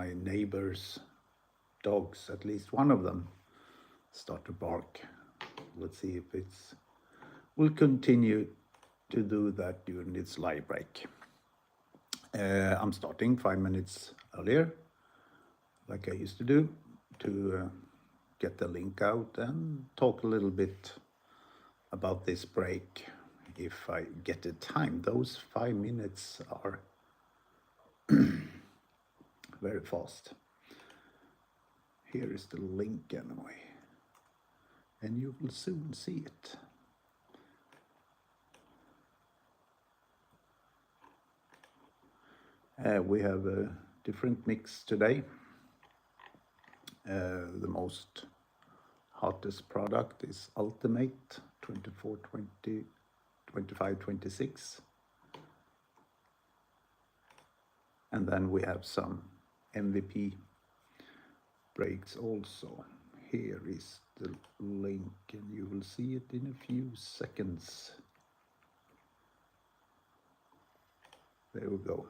my neighbor's dogs, at least one of them, start to bark. Let's see if it's will continue to do that during its live break. I'm starting 5 minutes earlier, like I used to do, to get the link out and talk a little bit about this break if I get the time. Those 5 minutes are very fast. Here is the link anyway, and you will soon see it. We have a different mix today. The most hottest product is Ultimate 24, 20, 25, 26. And then we have some MVP breaks also. Here is the link, and you will see it in a few seconds. There we go.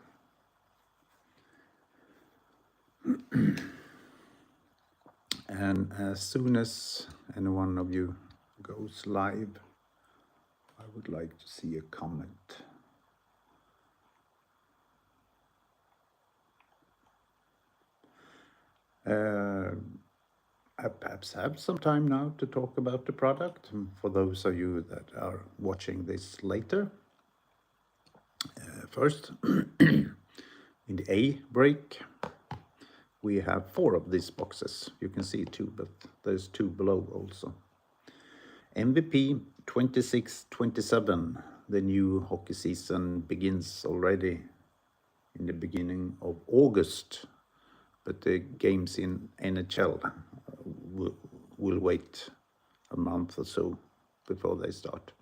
And as soon as any one of you goes live, I would like to see a comment. I perhaps have some time now to talk about the product for those of you that are watching this later. First, in the A break, we have 4 of these boxes. You can see 2, but there's 2 below also. MVP 26-27. The new hockey season begins already in the beginning of August, but the games in NHL will wait a month or so before they start.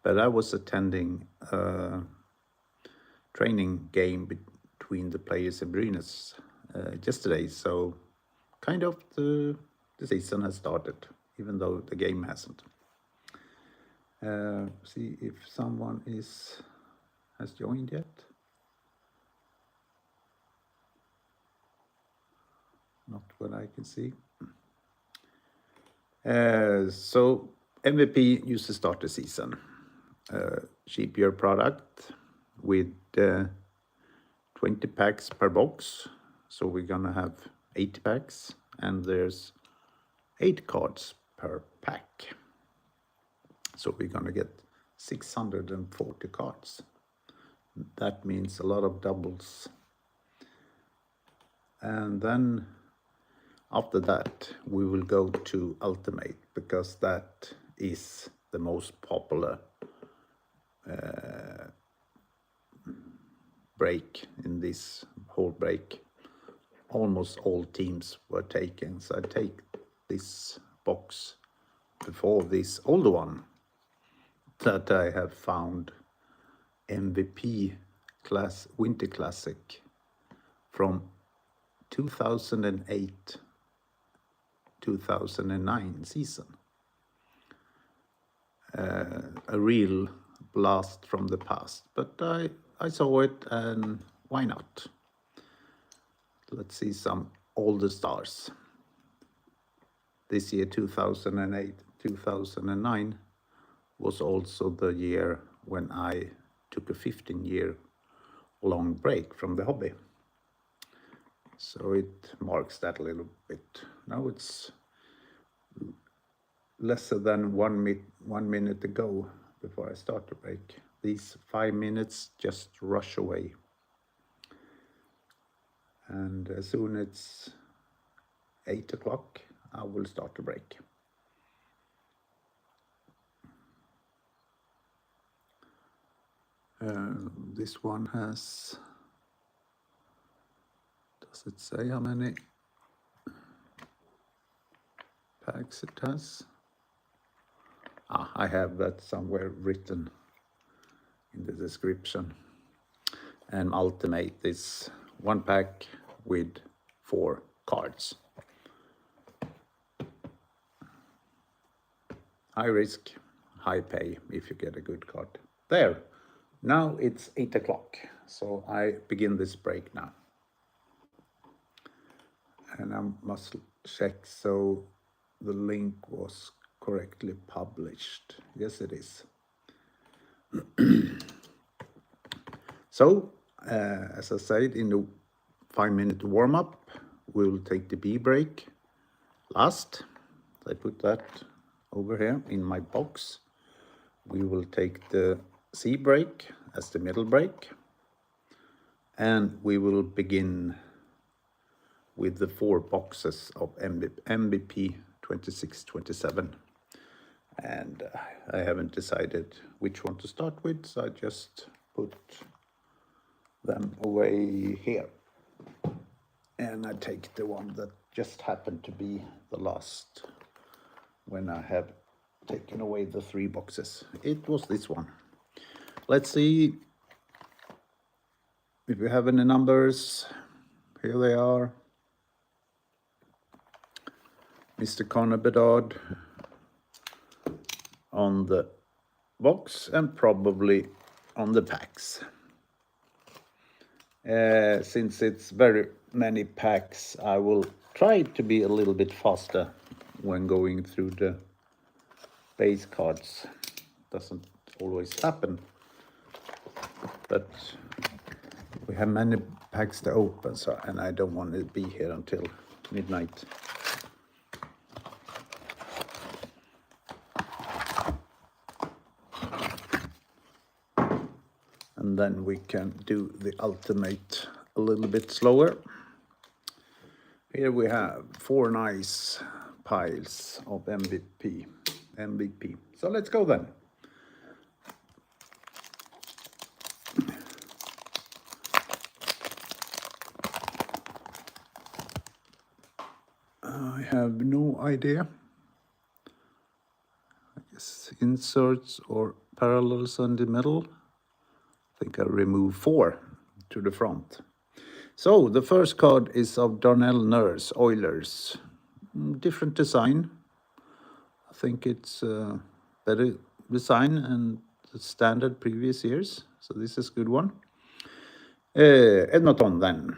But I was attending a training game between the players in Brynäs yesterday, so kind of the season has started, even though the game hasn't. See if someone has joined yet. Not what I can see. So MVP used to start the season. Cheaper product with 20 packs per box. So we're gonna have 80 packs, and there's 8 cards per pack. So we're gonna get 640 cards. That means a lot of doubles. And then after that, we will go to Ultimate, because that is the most popular break in this whole break. Almost all teams were taken, so I take this box before this older one that I have found, MVP class Winter Classic from 2008-2009 season. A real blast from the past, but I saw it, and why not? Let's see some older stars. This year, 2008-2009, was also the year when I took a 15-year long break from the hobby. So it marks that a little bit. Now it's lesser than 1 minute ago before I start the break. These 5 minutes just rush away. And as soon as it's 8 o'clock, I will start the break. This one has, does it say how many packs it has? I have that somewhere written in the description. And Ultimate is 1 pack with 4 cards. High risk, high pay if you get a good card. There, now it's 8 o'clock, so I begin this break now. and I must check so the link was correctly published. Yes, it is. So, as I said, in the 5-minute warm-up, we'll take the B break last. I put that over here in my box. We will take the C break as the middle break, and we will begin with the 4 boxes of MVP 2627. And I haven't decided which one to start with, so I just put them away here. And I take the one that just happened to be the last when I have taken away the 3 boxes. It was this one. Let's see if we have any numbers. Here they are. Mr. Conor Bedard on the box and probably on the packs. Since it's very many packs, I will try to be a little bit faster when going through the base cards. Doesn't always happen, but we have many packs to open, so, and I don't want to be here until midnight. And then we can do the ultimate a little bit slower. Here we have 4 nice piles of MVP. So let's go then. I have no idea. I guess inserts or parallels in the middle. I think I'll remove 4 to the front. So the first card is of Darnell Nurse, Oilers. Different design. I think it's better design and the standard previous years. So this is a good one. Edmonton then.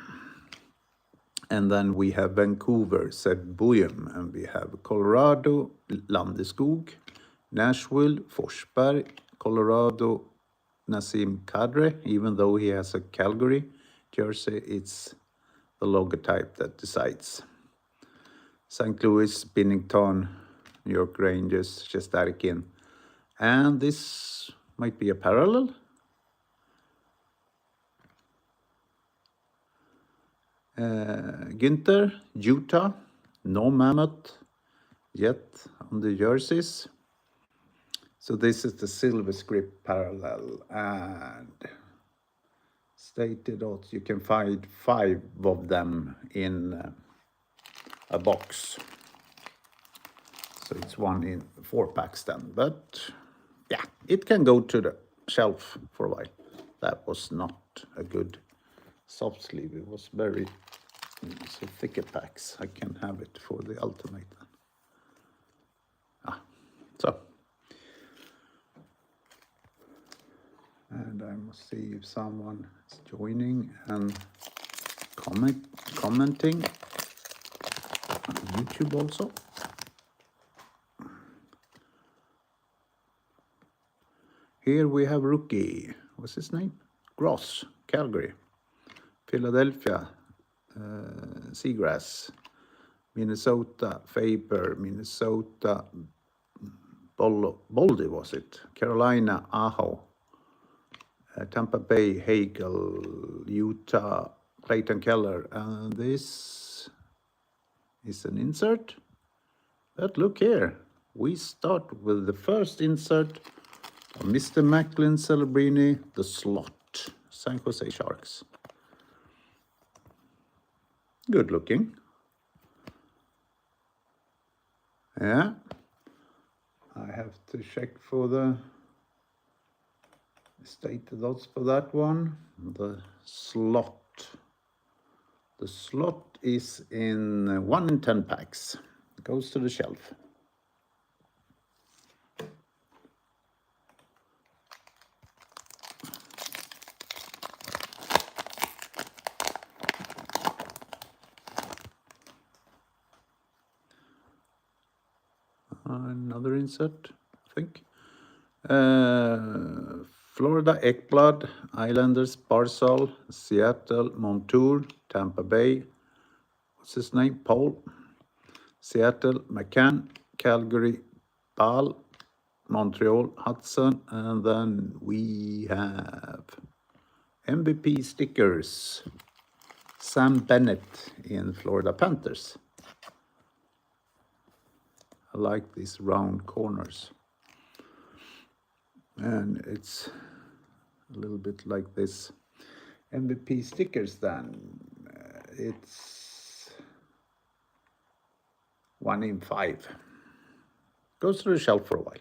And then we have Vancouver, Seb Bouillon. And we have Colorado, Landeskog. Nashville, Forsberg. Colorado, Nassim Kadri. Even though he has a Calgary jersey, it's the logotype that decides. St. Louis, Binnington, New York Rangers, Shesterkin. And this might be a parallel. Günther, Utah, no Mammoth yet on the jerseys. So this is the silver script parallel, and stated odds, you can find 5 of them in a box. So it's 1 in 4 packs then, but yeah, it can go to the shelf for a while. That was not a good soft sleeve. It was very so thicker packs. I can have it for the ultimate then. So. And I must see if someone is joining and commenting on YouTube also. Here we have rookie. What's his name? Gross, Calgary. Philadelphia, Seagrass. Minnesota, Faber. Minnesota, Boldy was it? Carolina, Aho. Tampa Bay, Hagel, Utah, Clayton Keller. And this is an insert. But look here. We start with the first insert of Mr. Macklin Celebrini, the slot. San Jose Sharks. Good looking. Yeah. I have to check for the stated odds for that one. The slot. The slot is in 1 in 10 packs. It goes to the shelf. Another insert, I think. Florida Ekblad, Islanders Barzal, Seattle Montour, Tampa Bay, what's his name? Paul. Seattle McCann, Calgary Ball, Montreal Hudson, and then we have MVP stickers. Sam Bennett in Florida Panthers. I like these round corners. And it's a little bit like this. MVP stickers then. It's 1 in 5. Goes to the shelf for a while.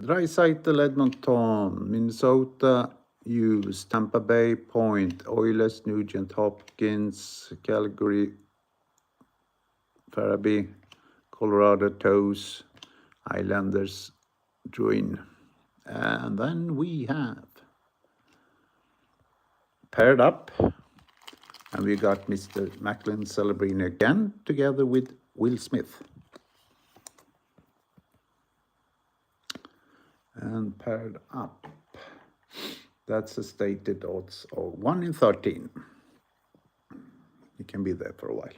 Draisaitl, Edmonton, Minnesota, Hughes, Tampa Bay, Point, Oilers, Nugent Hopkins, Calgary, Farabee, Colorado, Toes, Islanders, Druin. And then we have paired up, and we got Mr. Macklin Celebrini again, together with Will Smith. And paired up, that's a stated odds of 1 in 13. You can be there for a while.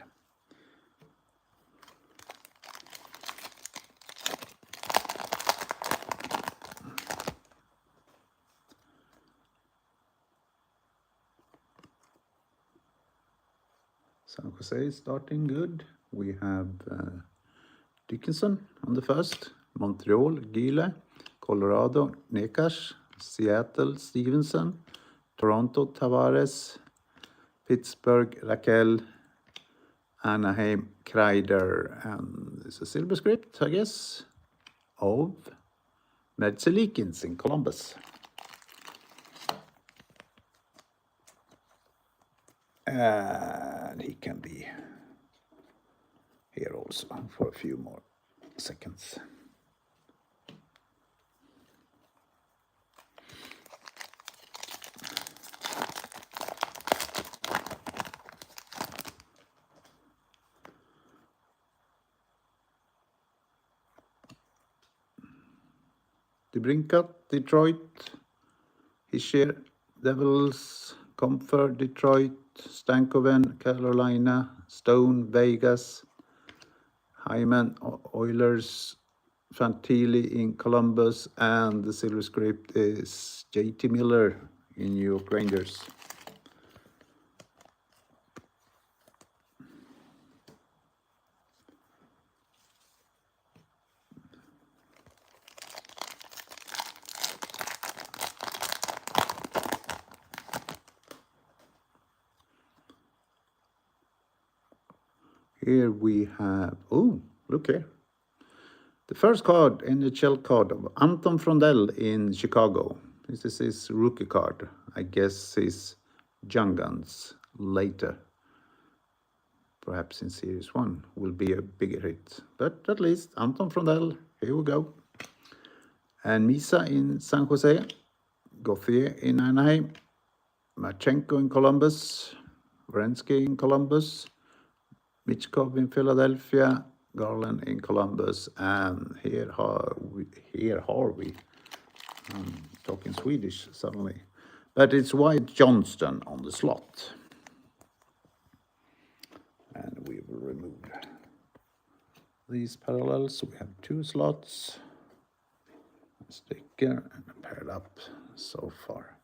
San Jose is starting good. We have Dickinson on the first, Montreal, Gile, Colorado, Nekash, Seattle, Stevenson, Toronto, Tavares, Pittsburgh, Raquel, Anaheim, Kreider, and it's a silver script, I guess, of Medzelikins in Columbus. And he can be here also for a few more seconds. DeBrincat, Detroit, Hischier, Devils, Comfort, Detroit, Stankoven, Carolina, Stone, Vegas, Hyman, Oilers, Fantilli in Columbus, and the silver script is JT Miller in New York Rangers. Here we have, oh, look here. The first card, NHL card of Anton Frondell in Chicago. This is his rookie card. I guess his Young Guns later, perhaps in Series 1, will be a bigger hit. But at least Anton Frondell, here we go. And Misa in San Jose, Gauthier in Anaheim, Marchenko in Columbus, Werenski in Columbus, Michkov in Philadelphia, Garland in Columbus, and here are we. I'm talking Swedish suddenly. But it's Wyatt Johnston on the slot. And we will remove these parallels. We have 2 slots, a sticker, and paired up so far.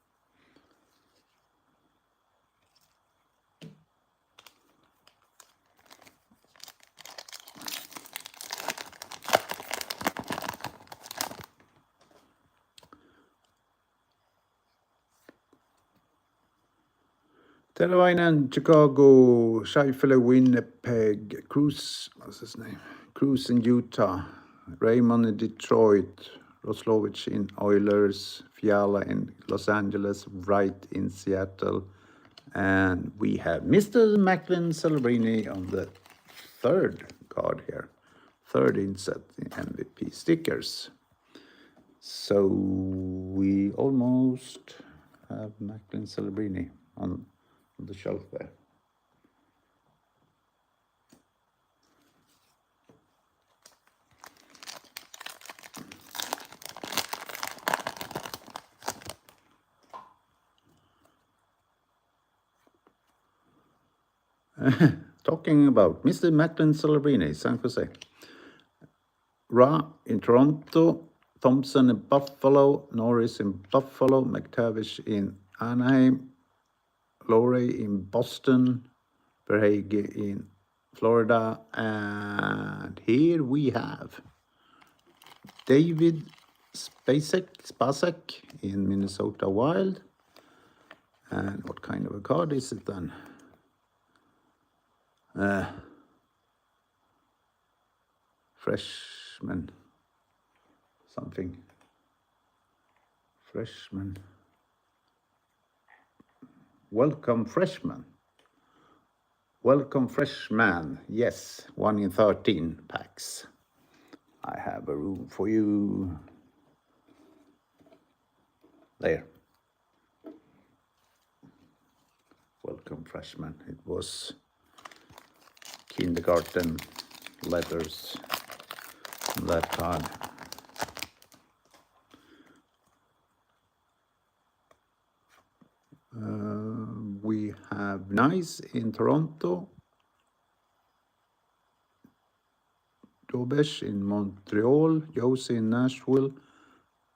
Teravainen, Chicago, Scheifele, Winnipeg, Cruz, what's his name? Cruz in Utah, Raymond in Detroit, Roslovich in Oilers, Fiala in Los Angeles, Wright in Seattle, and we have Mr. Macklin Celebrini on the 3rd card here 13 set in MVP stickers. So we almost have Macklin Celebrini on the shelf there. Talking about Mr. Macklin Celebrini, San Jose. Ra in Toronto, Thompson in Buffalo, Norris in Buffalo, McTavish in Anaheim, Lowry in Boston, Verhage in Florida, and here we have David Spacek in Minnesota Wild. And what kind of a card is it then? Freshman. Something. Freshman. Welcome freshman. Welcome freshman. Yes, 1 in 13 packs. I have a room for you. There. Welcome freshman. It was kindergarten letters on that card. We have Nice in Toronto, Dobesh in Montreal, Josie in Nashville,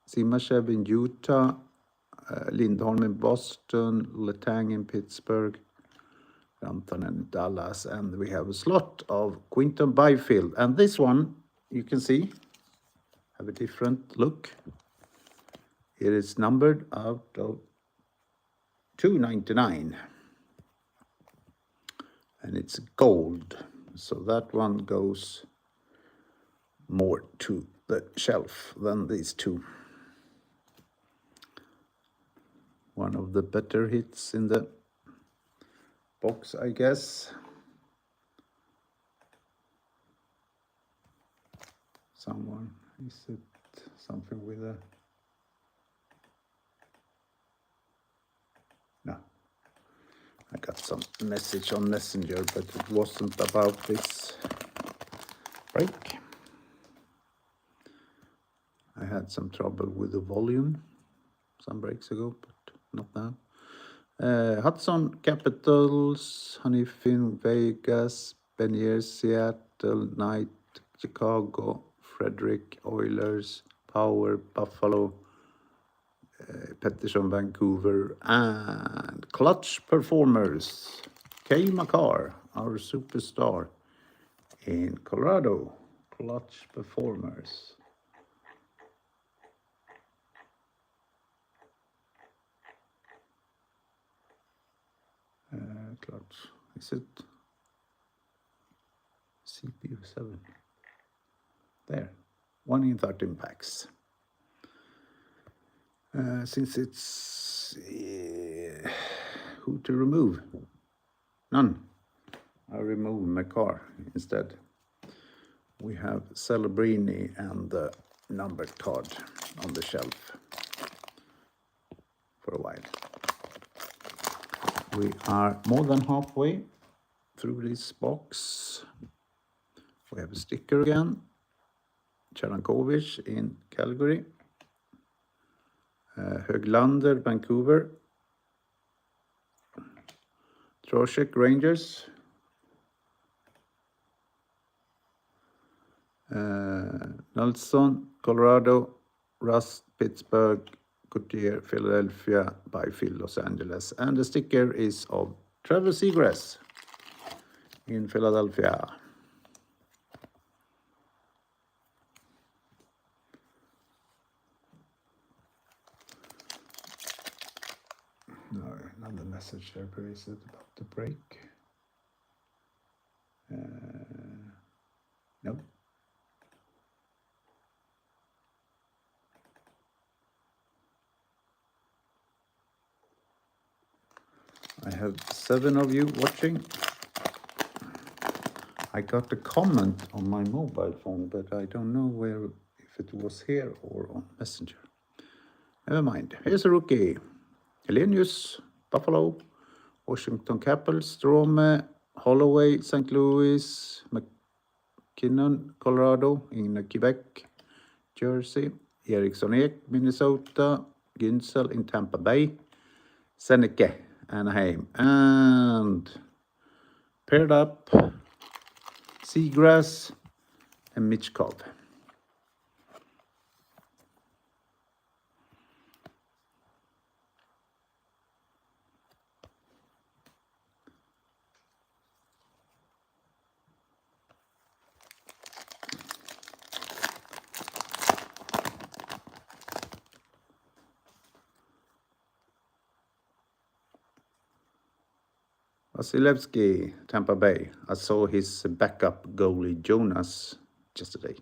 Simashev in Utah, Lindholm in Boston, Letang in Pittsburgh, Rantanen in Dallas, and we have a slot of Quinton Byfield. And this one, you can see, have a different look. It is numbered out of 299. And it's gold. So that one goes more to the shelf than these two. One of the better hits in the box, I guess. Someone, is it something with a... No. I got some message on Messenger, but it wasn't about this break. I had some trouble with the volume some breaks ago, but not now. Hudson, Capitals, Hanifin, Vegas, Benier, Seattle, Knight, Chicago, Frederick, Oilers, Power, Buffalo, Pettersson, Vancouver, and Clutch Performers, Cale Makar, our superstar in Colorado. Clutch Performers. Clutch, is it CPU7? There, 1 in 13 packs. Since it's who to remove? None. I remove Makar instead. We have Celebrini and the numbered card on the shelf for a while. We are more than halfway through this box. We have a sticker again. Charankovic in Calgary. Höglander, Vancouver. Trocheck, Rangers. Nelson, Colorado. Rust, Pittsburgh. Coutier, Philadelphia. Byfield, Los Angeles. And the sticker is of Trevor Seagrass in Philadelphia. No, another message there, but is it about the break? No. I have 7 of you watching. I got a comment on my mobile phone, but I don't know if it was here or on Messenger. Never mind. Here's a rookie. Helenius, Buffalo, Washington Capitals, Strome, Holloway, St. Louis, McKinnon, Colorado, in Quebec, Jersey, Eriksson Ek, Minnesota, Günsel in Tampa Bay, Seneke, Anaheim, and paired up Seagrass and Michkov. Vasilevsky, Tampa Bay. I saw his backup goalie Jonas yesterday.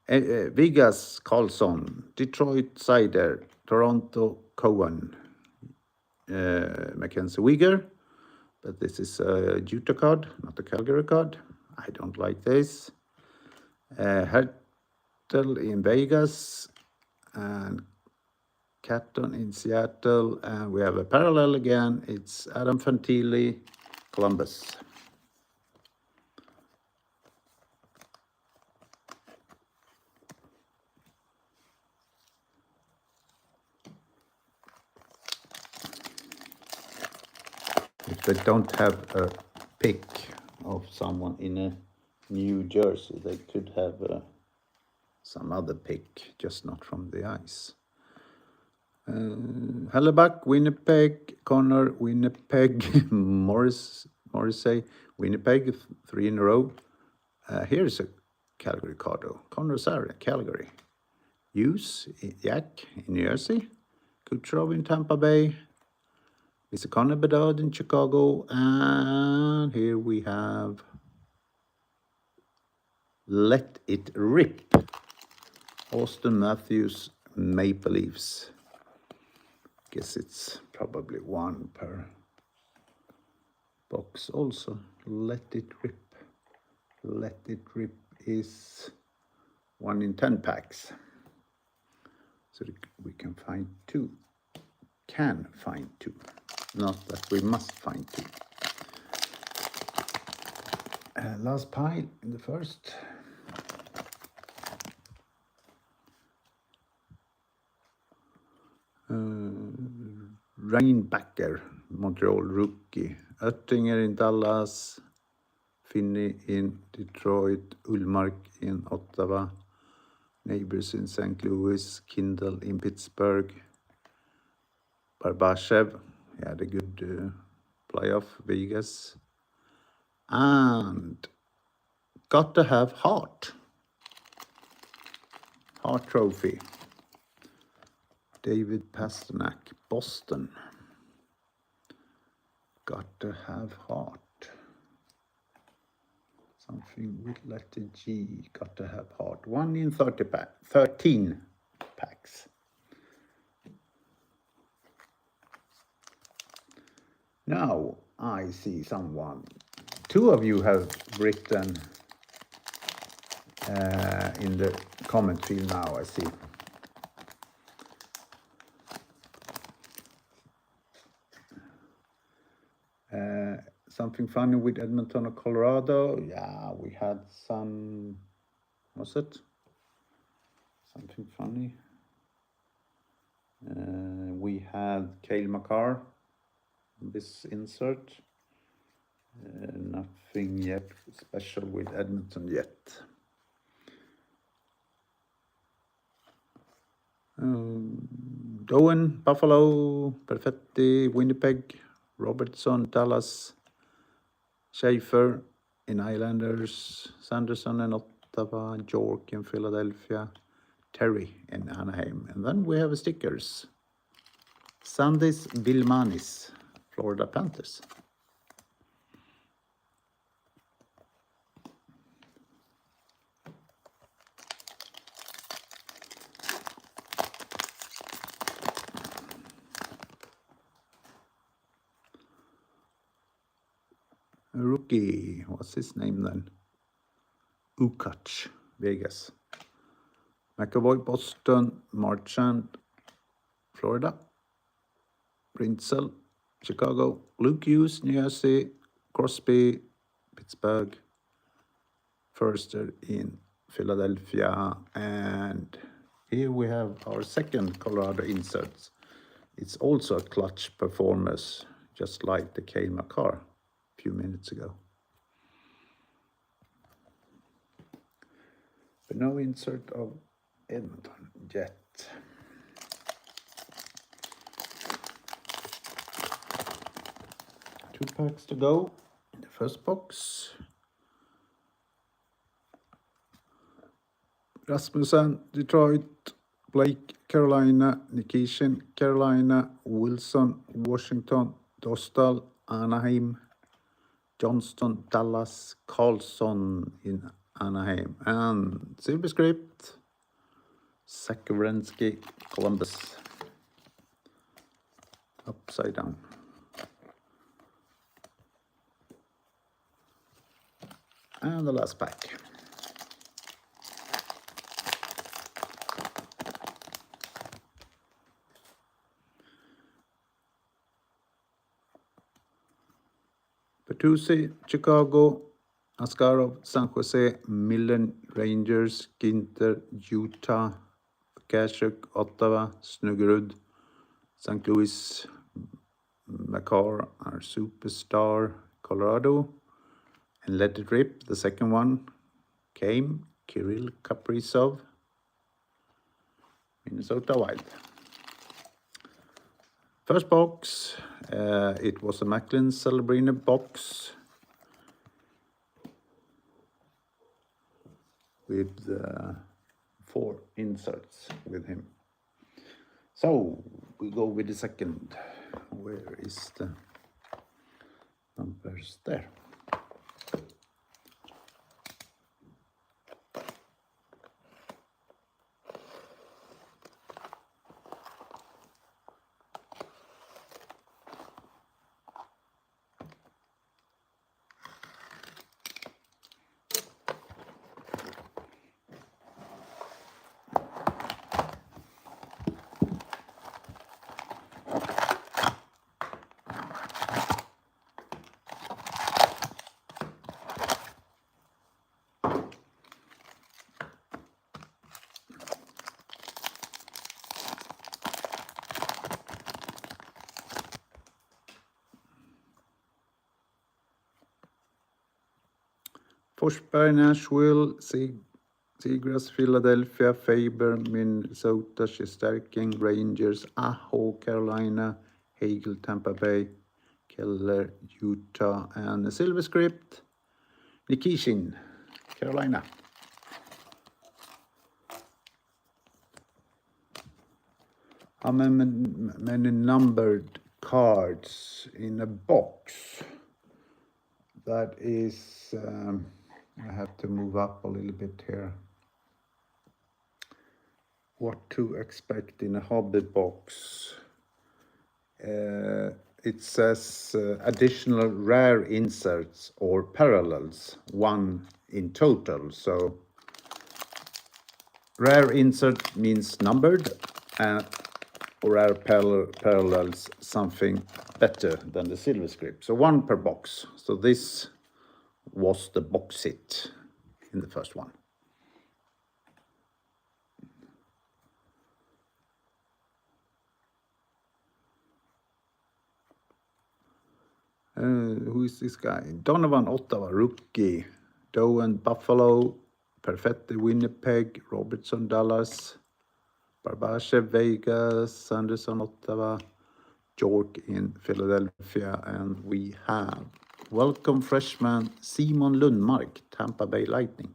Vegas, Carlson, Detroit, Sider, Toronto, Cohen, Mackenzie Weegar. But this is a Utah card, not a Calgary card. I don't like this. Hertel in Vegas and Catton in Seattle, and we have a parallel again. It's Adam Fantilli, Columbus. If they don't have a pick of someone in a New Jersey, they could have some other pick, just not from the ice. Hellebuck, Winnipeg, Connor, Winnipeg, Morrissey, Winnipeg, 3 in a row. Here's a Calgary card, Connor Sarah, Calgary. Hughes, Jack in New Jersey, Kucherov in Tampa Bay, Mr. Connor Bedard in Chicago, and here we have Let It Rip, Austin Matthews, Maple Leafs. Guess it's probably 1 per box also. Let It Rip. Let It Rip is 1 in 10 packs. So we can find 2. Can find 2. Not that we must find 2. Last pile in the first. Reinbacker, Montreal rookie. Oettinger in Dallas. Finney in Detroit. Ullmark in Ottawa. Neighbors in St. Louis. Kindle in Pittsburgh. Barbashev, he had a good playoff, Vegas. And got to have Hart. Hart Trophy. David Pastrnak, Boston. Got to have Hart. Something with letter G. Got to have Hart. 1 in 13 packs. Now I see someone. 2 of you have written in the comment field now, I see. Something funny with Edmonton or Colorado. Yeah, we had some, was it? Something funny. We had Cale Makar, this insert. Nothing yet special with Edmonton yet. Owen, Buffalo, Perfetti, Winnipeg, Robertson, Dallas, Schaefer in Islanders, Sanderson in Ottawa, York in Philadelphia, Terry in Anaheim. And then we have stickers. Sandis Vilmanis, Florida Panthers. A rookie, what's his name then? Ukach, Vegas. McAvoy, Boston. Marchand, Florida. Rinzel, Chicago. Luke Hughes, New Jersey. Crosby, Pittsburgh. Forster in Philadelphia. And here we have our second Colorado inserts. It's also a clutch performance, just like the Cale Makar a few minutes ago. But no insert of Edmonton yet. Two packs to go in the first box. Rasmussen, Detroit. Blake, Carolina. Nikishin, Carolina. Wilson, Washington. Dostal, Anaheim. Johnston, Dallas. Carlson in Anaheim. And Silverscript, Zach Werenski, Columbus. Upside down. And the last pack. Bertuzzi, Chicago. Askarov, San Jose. Millen, Rangers. Ginter, Utah. Kashuk, Ottawa. Snuggerud, St. Louis. Makar, our superstar, Colorado. And Let It Rip, the second one, came Kirill Kaprizov, Minnesota Wild. First box, it was a Macklin Celebrini box with 4 inserts with him. So we go with the second. Where is the numbers there? Forsberg, Nashville. Seagrass, Philadelphia. Faber, Minnesota. Shesterkin, Rangers. Aho, Carolina. Hagel, Tampa Bay. Keller, Utah. And the Silverscript, Nikishin, Carolina. How many numbered cards in a box? That is, I have to move up a little bit here. What to expect in a hobby box? It says additional rare inserts or parallels, 1 in total. So rare insert means numbered, and rare parallels something better than the Silverscript. So 1 per box. So this was the box hit in the first one. Who is this guy? Donovan, Ottawa, rookie. Doan, Buffalo. Perfetti, Winnipeg. Robertson, Dallas. Barbashev, Vegas. Sanderson, Ottawa. York in Philadelphia. And we have welcome freshman Simon Lundmark, Tampa Bay Lightning.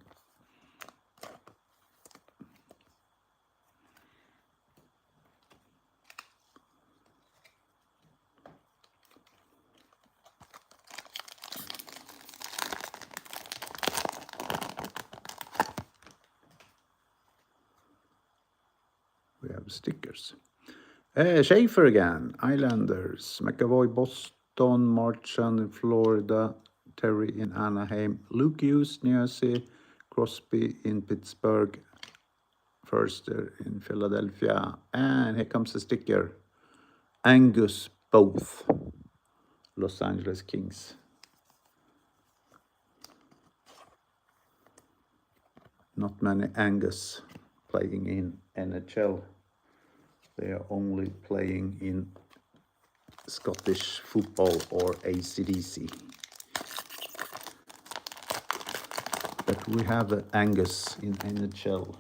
We have stickers. Schaefer again, Islanders. McAvoy, Boston. Marchand in Florida. Terry in Anaheim. Luke Hughes, New Jersey. Crosby in Pittsburgh, Forster in Philadelphia, and here comes the sticker. Angus Both, Los Angeles Kings. Not many Angus playing in NHL. They are only playing in Scottish football or ACDC. But we have Angus in NHL.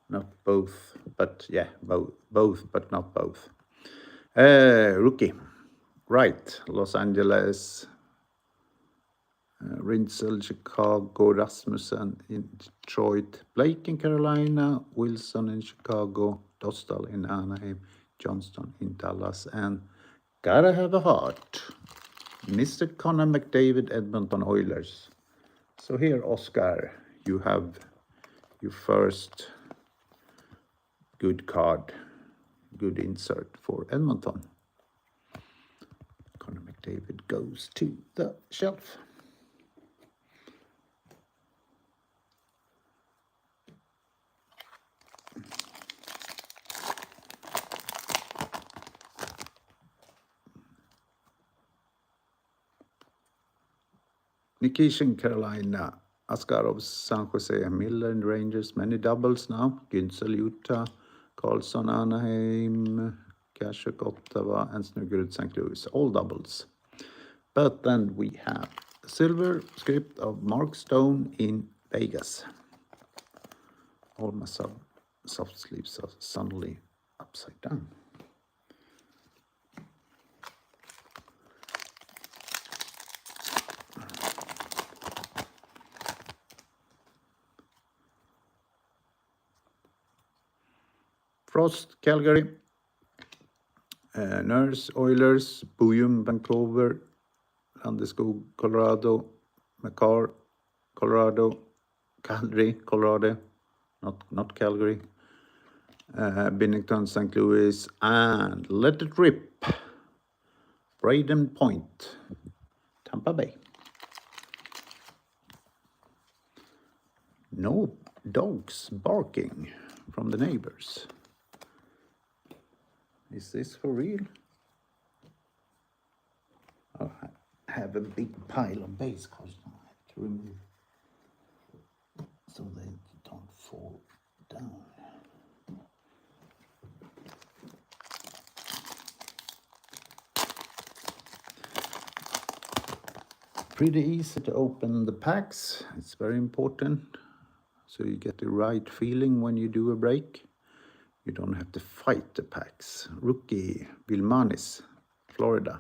Not both, but yeah, both, but not both. Rookie, right, Los Angeles, Rinzel, Chicago, Rasmussen in Detroit, Blake in Carolina, Wilson in Chicago, Dostal in Anaheim, Johnston in Dallas, and gotta have a heart, Mr. Connor McDavid, Edmonton Oilers. So here, Oscar, you have your first good card, good insert for Edmonton. Connor McDavid goes to the shelf. Nikishin, Carolina, Askarov, San Jose, Miller and Rangers, many doubles now. Güntzel, Utah, Carlson, Anaheim, Kashuk, Ottawa, and Snuggerud, St. Louis, all doubles. But then we have a silver script of Mark Stone in Vegas. All my soft sleeves are suddenly upside down. Frost, Calgary, Nurse, Oilers, Bouillon, Vancouver, Landeskog, Colorado, McCarr, Colorado, Calgary, Colorado, not Calgary, Binnington, St. Louis, and Let It Rip, Braden Point, Tampa Bay. No dogs barking from the neighbors. Is this for real? Oh, I have a big pile of base cards now I have to remove so they don't fall down. Pretty easy to open the packs. It's very important so you get the right feeling when you do a break. You don't have to fight the packs. Rookie, Vilmanis, Florida.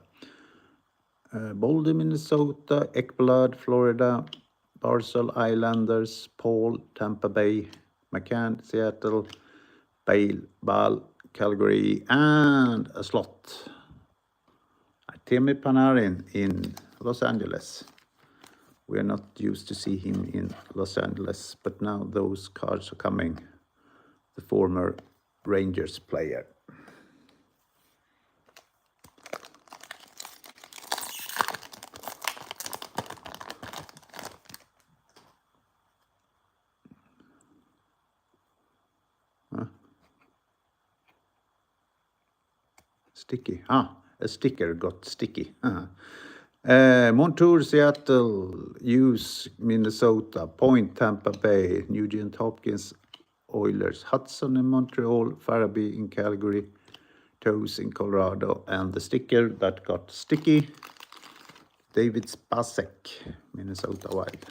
Boulder, Minnesota, Ekblad, Florida, Barzal, Islanders, Paul, Tampa Bay, McCann, Seattle, Bale, Ball, Calgary, and a slot. Artemi Panarin in Los Angeles. We are not used to see him in Los Angeles, but now those cards are coming. The former Rangers player. Sticky. A sticker got sticky. Montour, Seattle, Hughes, Minnesota, Point, Tampa Bay, Nugent Hopkins, Oilers, Hudson in Montreal, Farabee in Calgary, Toes in Colorado, and the sticker that got sticky, David Spacek, Minnesota Wild.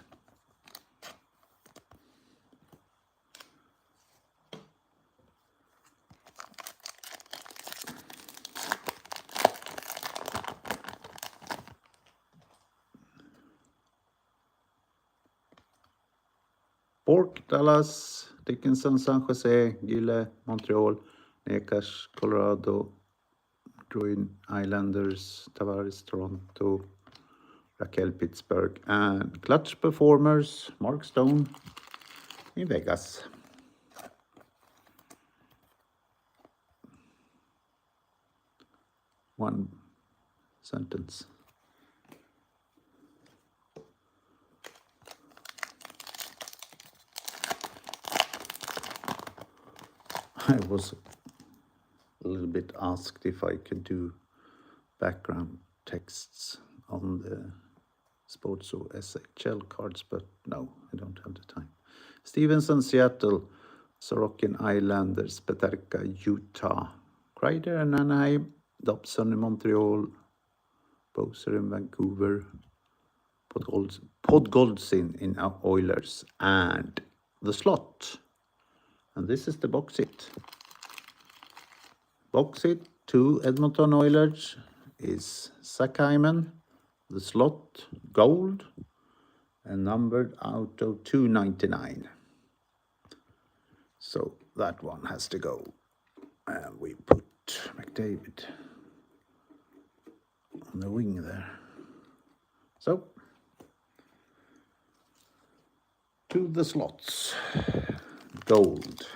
Bork, Dallas, Dickinson, San Jose, Gille, Montreal, Nekas, Colorado, Druin, Islanders, Tavares, Toronto, Raquel, Pittsburgh, and Clutch Performers, Mark Stone in Vegas. One sentence. I was a little bit asked if I could do background texts on the sports or SHL cards, but no, I don't have the time. Stevenson, Seattle, Sorokin Islanders, Peterka, Utah, Kreider in Anaheim, Dobson in Montreal, Boser in Vancouver, Podgoldsin in Oilers, and the slot. And this is the box hit. Box hit to Edmonton Oilers is Zach Hyman, the slot gold, and numbered out of 299. So that one has to go. And we put McDavid on the wing there. So, to the slots. Gold.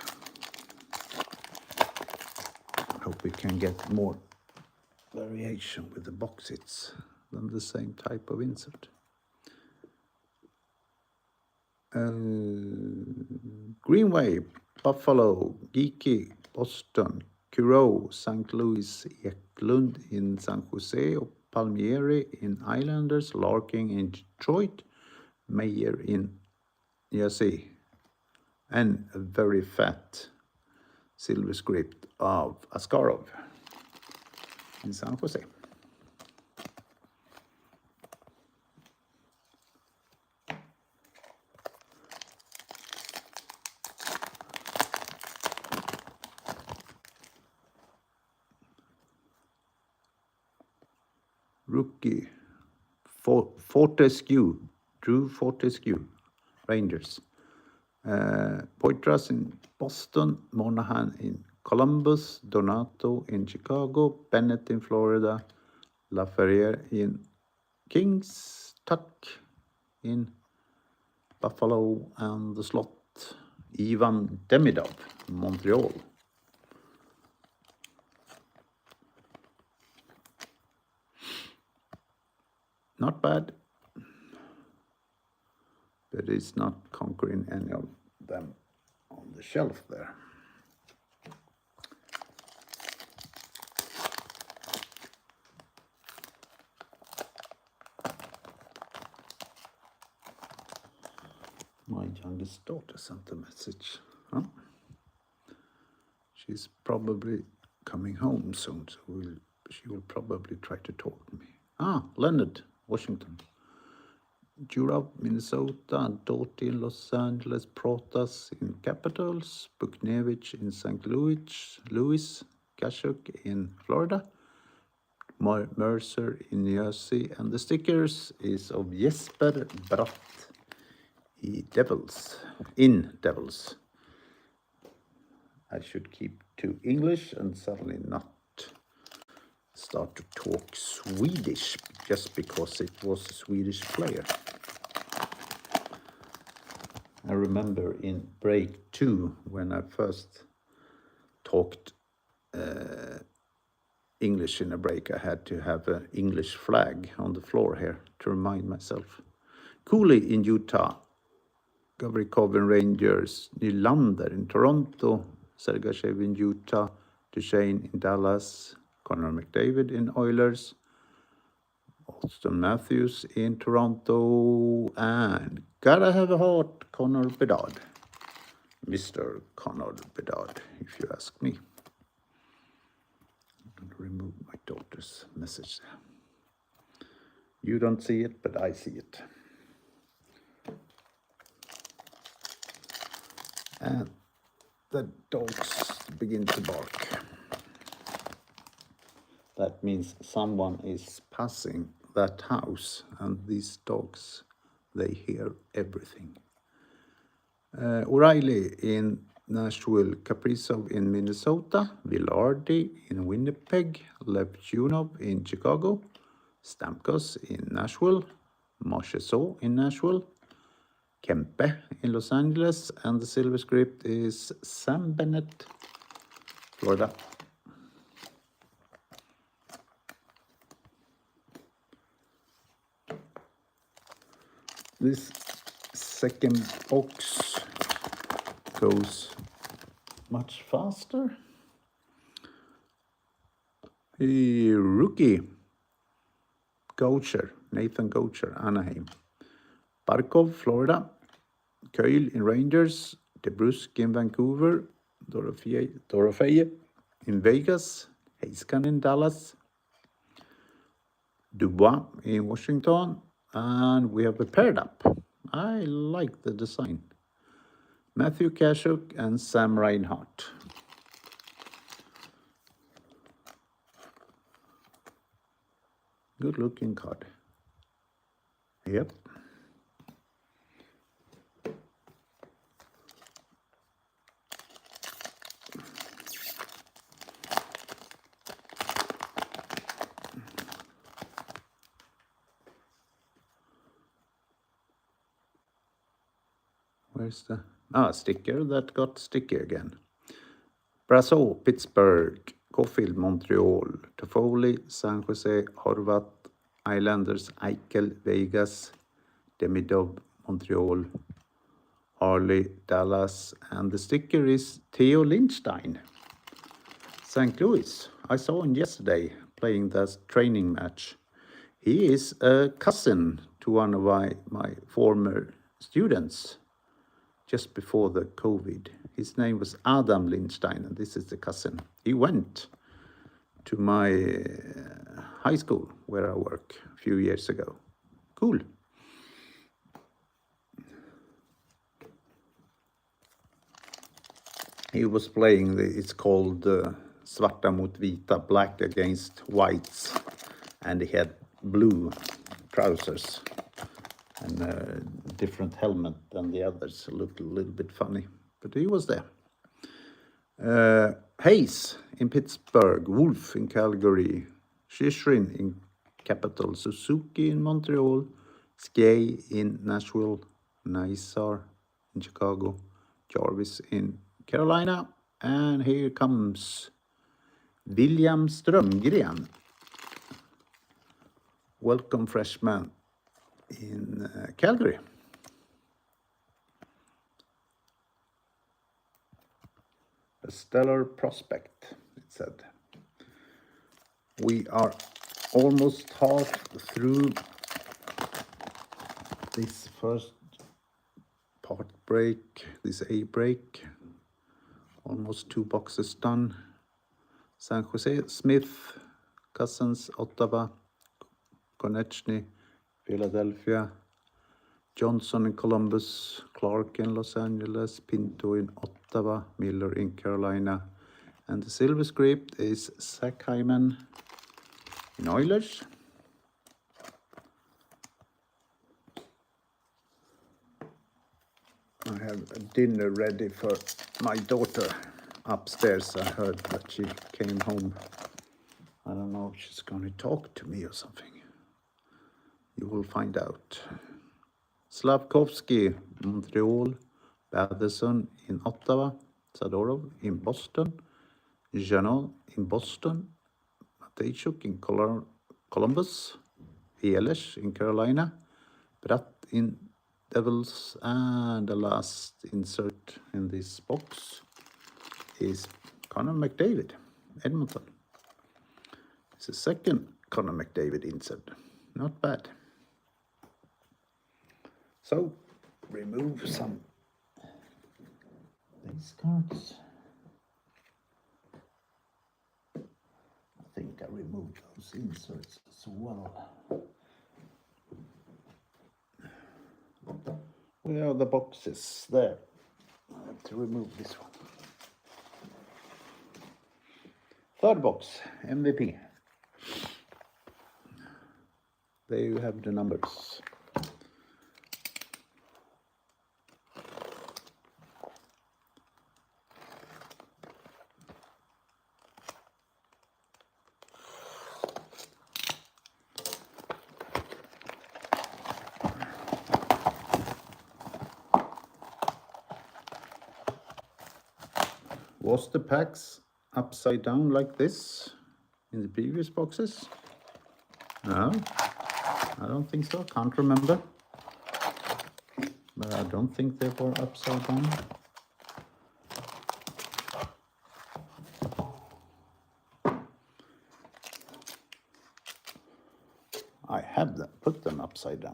I hope we can get more variation with the box hits than the same type of insert. Greenway, Buffalo, Geeky, Boston, Curo, St. Louis, Eklund in San Jose, Palmieri in Islanders, Larkin in Detroit, Meyer in Jersey, and a very fat silver script of Askarov in San Jose. Rookie, Fortescue, Drew Fortescue, Rangers. Poitras in Boston, Monahan in Columbus, Donato in Chicago, Bennett in Florida, Laferriere in Kings, Tuck in Buffalo, and the slot, Ivan Demidov, Montreal. Not bad, but it's not conquering any of them on the shelf there. My youngest daughter sent a message. Huh? She's probably coming home soon, so she will probably try to talk to me. Leonard, Washington. Jurov, Minnesota, Doughty in Los Angeles, Protas in Capitals, Buchnevich in St. Louis, Kashuk in Florida, Mercer in New Jersey, and the stickers is of Jesper Bratt in Devils. I should keep to English and suddenly not start to talk Swedish just because it was a Swedish player. I remember in break 2 when I first talked English in a break, I had to have an English flag on the floor here to remind myself. Cooley in Utah, Gavrikov in Rangers, Nylander in Toronto, Sergachev in Utah, Duchesne in Dallas, Connor McDavid in Oilers, Auston Matthews in Toronto, and gotta have a heart, Connor Bedard. Mr. Connor Bedard, if you ask me. I'm going to remove my daughter's message there. You don't see it, but I see it. And the dogs begin to bark. That means someone is passing that house, and these dogs, they hear everything. O'Reilly in Nashville, Kaprizov in Minnesota, Vilardi in Winnipeg, Levchunov in Chicago, Stamkos in Nashville, Marchessault in Nashville, Kempe in Los Angeles, and the silver script is Sam Bennett, Florida. This second box goes much faster. A rookie, Goucher, Nathan Goucher, Anaheim. Barkov, Florida. Coyle in Rangers. DeBrusk in Vancouver. Dorofeje in Vegas. Heiskanen in Dallas. Dubois in Washington. And we have a paired up. I like the design. Matthew Kashuk and Sam Reinhart. Good looking card. Yep. Where's the sticker that got sticky again? Brasso, Pittsburgh. Caulfield, Montreal. Toffoli, San Jose. Horvat, Islanders. Eichel, Vegas. Demidov, Montreal. Harley, Dallas. And the sticker is Theo Lindstein, St. Louis. I saw him yesterday playing that training match. He is a cousin to one of my former students just before the COVID. His name was Adam Lindstein, and this is the cousin. He went to my high school where I work a few years ago. Cool. He was playing, it's called Svarta mot Vita, black against whites, and he had blue trousers and a different helmet than the others. Looked a little bit funny, but he was there. Hayes in Pittsburgh, Wolf in Calgary, Shishrin in Capital, Suzuki in Montreal, Skye in Nashville, Naisar in Chicago, Jarvis in Carolina, and here comes William Strömgren. Welcome freshman in Calgary. A stellar prospect, it said. We are almost half through this first part break, this A break. Almost 2 boxes done. San Jose, Smith, Cousins, Ottawa, Konechny, Philadelphia, Johnson in Columbus, Clark in Los Angeles, Pinto in Ottawa, Miller in Carolina. And the silver script is Zach Hyman in Oilers. I have a dinner ready for my daughter upstairs. I heard that she came home. I don't know if she's going to talk to me or something. You will find out. Slavkovsky, Montreal. Batherson in Ottawa. Zadorov in Boston. Janot in Boston. Matejchuk in Columbus. Ehlers in Carolina. Bratt in Devils, and the last insert in this box is Connor McDavid, Edmonton. It's the second Connor McDavid insert. Not bad. So, remove some these cards. I think I removed those inserts as well. Where are the boxes? There. I have to remove this one. Third box, MVP. There you have the numbers. Was the packs upside down like this in the previous boxes? No, I don't think so. Can't remember. But I don't think they were upside down.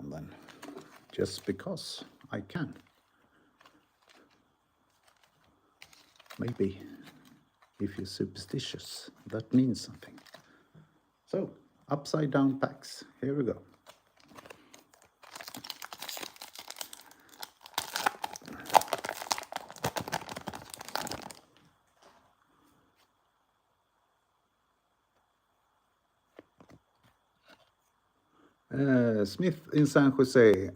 down then, just because I can. Maybe if you're superstitious, that means something. So, upside down packs, here we go. Smith in San Jose,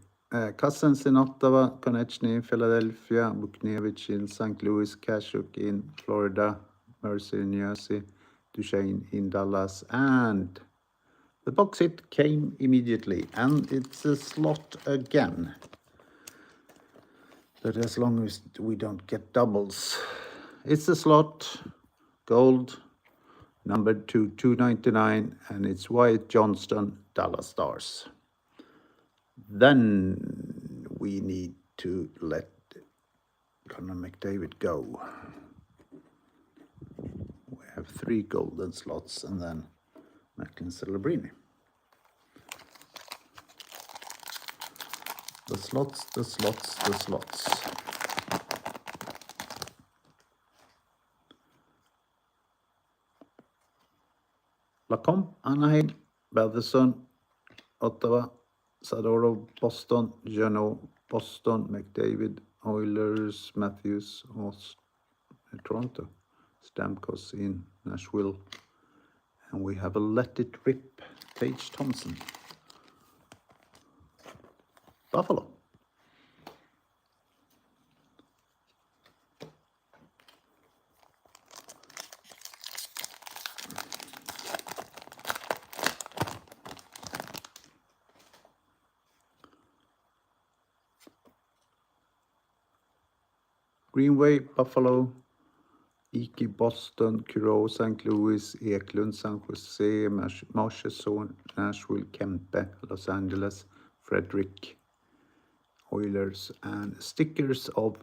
Cousins in Ottawa, Konechny in Philadelphia, Buchnevich in St. Louis, Kashuk in Florida, Mercer in New Jersey, Duchesne in Dallas, and the box hit came immediately, and it's a slot again. But as long as we don't get doubles, it's a slot, gold, numbered to 299, and it's Wyatt Johnston, Dallas Stars. Then we need to let Connor McDavid go. We have 3 golden slots and then Macklin Celebrini. The slots, the slots, the slots. Lacombe, Anaheim, Batherson, Ottawa, Zadorov, Boston, Jeannot, Boston, McDavid, Oilers, Matthews, Toronto, Stamkos in Nashville, and we have a Let It Rip, Tage Thompson, Buffalo. Greenway, Buffalo, Iki, Boston, Kuro, St. Louis, Eklund, San Jose, Marchessault, Nashville, Kempe, Los Angeles, Frederick, Oilers, and stickers of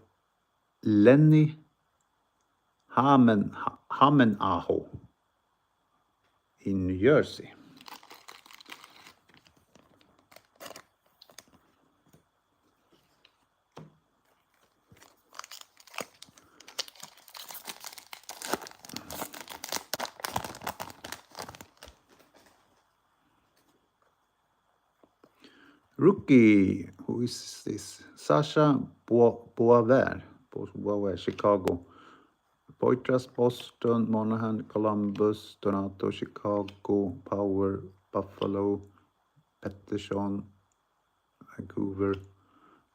Lenny Hamenaho in New Jersey. Rookie, who is this? Sasha Boisvert, Chicago. Poitras, Boston, Monahan, Columbus, Donato, Chicago, Power, Buffalo, Pettersson, Vancouver,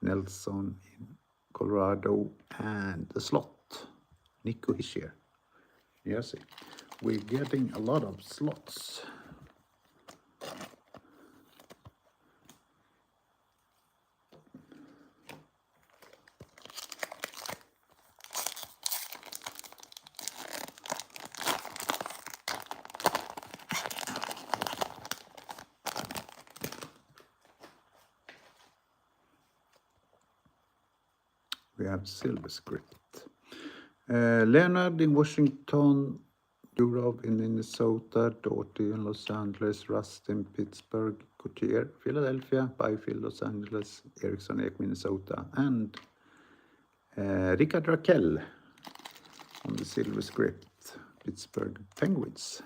Nelson in Colorado, and the slot, Nico Hischier, New Jersey. We're getting a lot of slots. We have silver script. Leonard in Washington, Durov in Minnesota, Doughty in Los Angeles, Rust in Pittsburgh, Coutier, Philadelphia, Byfield, Los Angeles, Eriksson Ek, Minnesota, and Rickard Rakell on the silver script, Pittsburgh Penguins.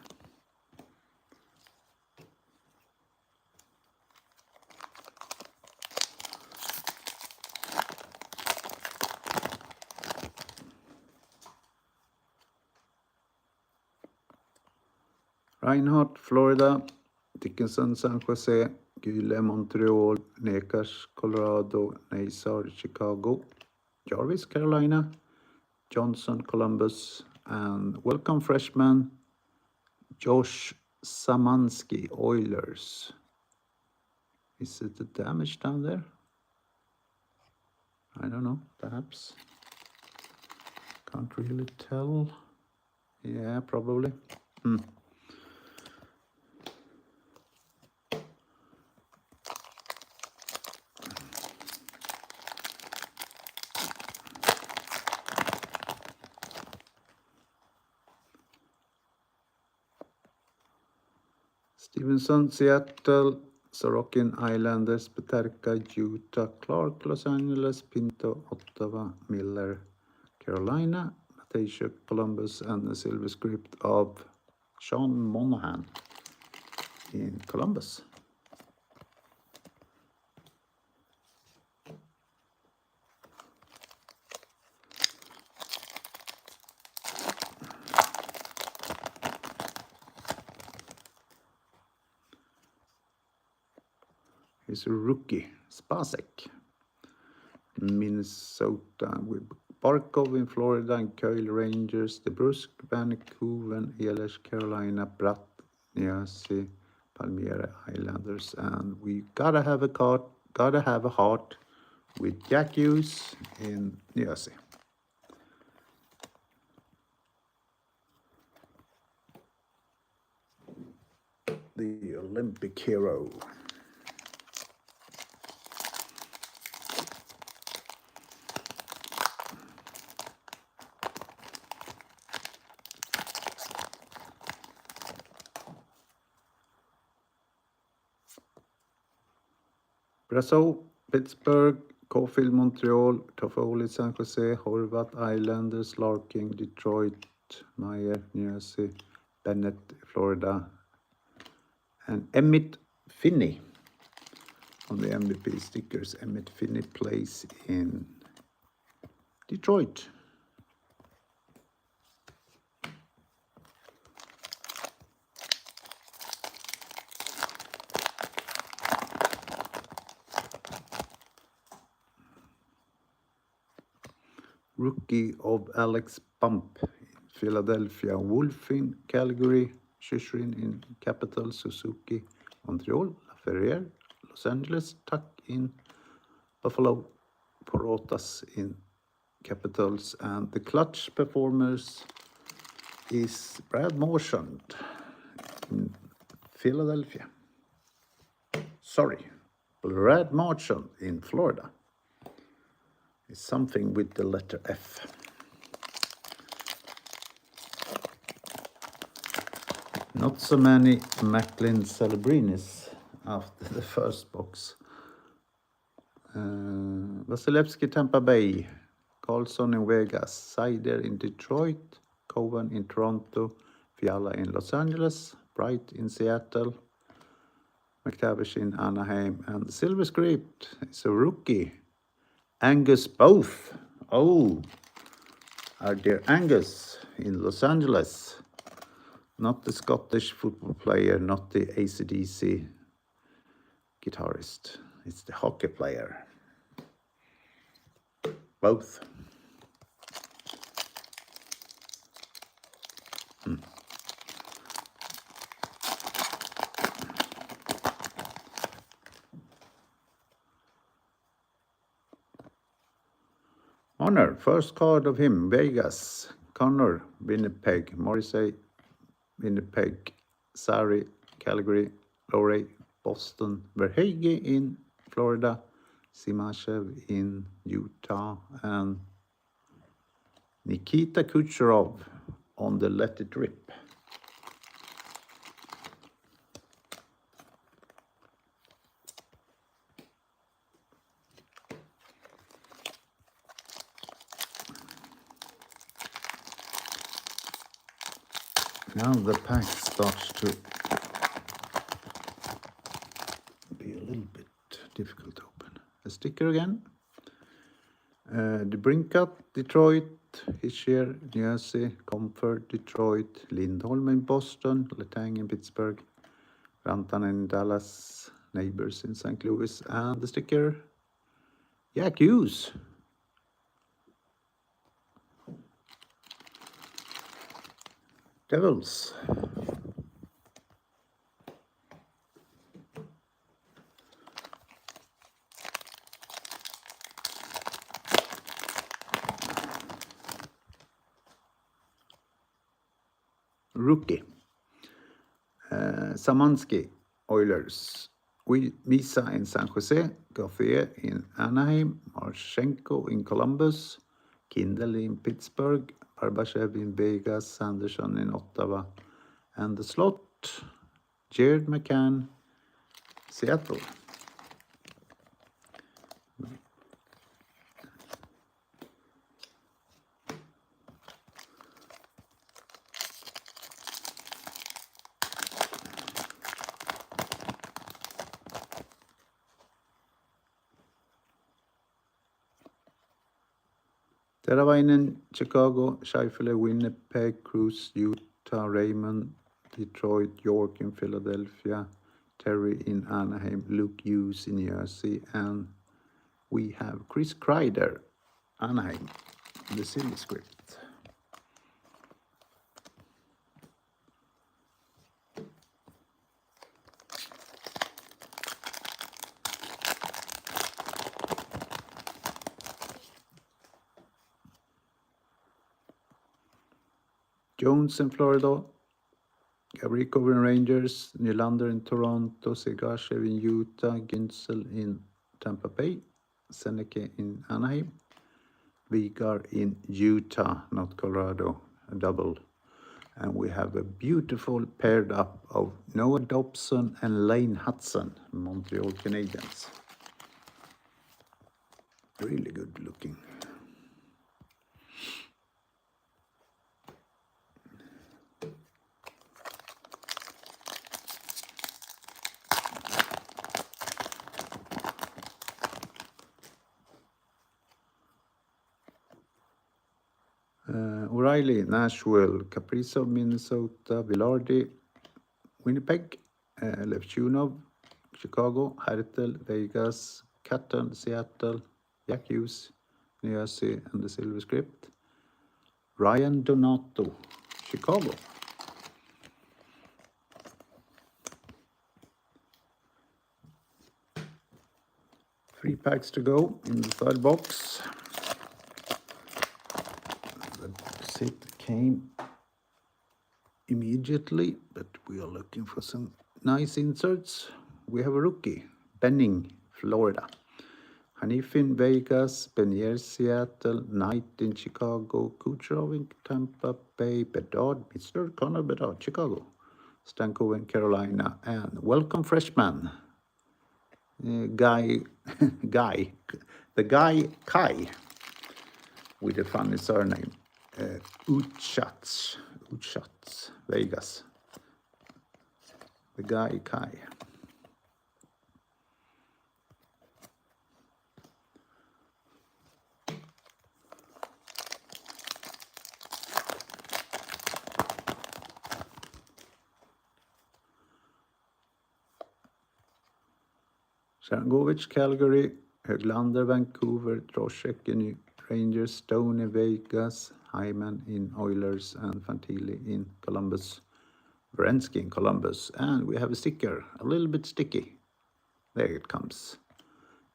Reinhardt, Florida, Dickinson, San Jose, Gule, Montreal, Nekas, Colorado, Nazar, Chicago, Jarvis, Carolina, Johnson, Columbus, and welcome freshman Josh Samansky, Oilers. Is it the damage down there? I don't know, perhaps. Can't really tell. Yeah, probably. Stevenson, Seattle, Sorokin, Islanders, Peterka, Utah, Clark, Los Angeles, Pinto, Ottawa, Miller, Carolina, Matejchuk, Columbus, and the silver script of Sean Monahan in Columbus. He's a rookie, Spacek, Minnesota, with Barkov in Florida, and Coyle Rangers, DeBrusk, Vancouver, Ehlers, Carolina, Bratt, New Jersey, Palmieri Islanders, and we gotta have a heart with Jack Hughes in New Jersey. The Olympic hero. Brasso, Pittsburgh, Caulfield, Montreal, Toffoli, San Jose, Horvat, Islanders, Larkin, Detroit, Meyer, New Jersey, Bennett, Florida, and Emmett Finney on the MVP stickers. Emmett Finney plays in Detroit. Rookie of Alex Pump in Philadelphia, Wolf in Calgary, Shishrin in Capitals, Suzuki, Montreal, Laferriere, Los Angeles, Tuck in Buffalo, Porotas in Capitals, and the clutch performers is Brad Marchand in Philadelphia. Brad Marchand in Florida. It's something with the letter F. Not so many Macklin Celebrinis after the first box. Vasilevsky, Tampa Bay, Carlson in Vegas, Seider in Detroit, Cowan in Toronto, Fiala in Los Angeles, Bright in Seattle, McTavish in Anaheim, and the silver script is a rookie, Angus Both. Oh, our dear Angus in Los Angeles. Not the Scottish football player, not the AC/DC guitarist. It's the hockey player. Both. Honor, first card of him, Vegas, Connor, Winnipeg, Morrissey, Winnipeg, Sari, Calgary, Lowry, Boston, Verhage in Florida, Simashev in Utah, and Nikita Kucherov on the Let It Rip. Now the pack starts to be a little bit difficult to open. A sticker again. DeBrincat, Detroit, Hischier, New Jersey, Comfort, Detroit, Lindholm in Boston, Letang in Pittsburgh, Rantanen in Dallas, Neighbors in St. Louis, and the sticker, Jack Hughes. Devils. Rookie. Samansky, Oilers. Misa in San Jose, Gauthier in Anaheim, Marchenko in Columbus, Kindle in Pittsburgh, Barbashev in Vegas, Sanderson in Ottawa, and the slot, Jared McCann, Seattle. Teravainen, Chicago, Scheifele, Winnipeg, Cruz, Utah, Raymond, Detroit, York in Philadelphia, Terry in Anaheim, Luke Hughes in New Jersey, and we have Chris Kreider, Anaheim, the silly script. Jones in Florida, Gavrikov in Rangers, Nylander in Toronto, Sergachev in Utah, Güntzel in Tampa Bay, Seneke in Anaheim, Vigar in Utah, not Colorado, a double. And we have a beautiful paired up of Noah Dobson and Lane Hudson, Montreal Canadiens. Really good looking. O'Reilly, Nashville, Kaprizov, Minnesota, Vilardi, Winnipeg, Levchunov, Chicago, Hertel, Vegas, Cutton, Seattle, Jack Hughes, New Jersey, and the silver script. Ryan Donato, Chicago. Three packs to go in the third box. The set came immediately, but we are looking for some nice inserts. We have a rookie, Benning, Florida. Hanif in Vegas, Benier, Seattle, Knight in Chicago, Kucherov in Tampa Bay, Bedard, Mr. Connor Bedard, Chicago, Stanko in Carolina, and welcome freshman, Kai, with a funny surname, Uchats, Vegas, the guy Kai. Sharangovich, Calgary, Höglander, Vancouver, Trocheck in Rangers, Stone in Vegas, Hyman in Oilers, and Fantilli in Columbus, Werenski in Columbus, and we have a sticker, a little bit sticky. There it comes.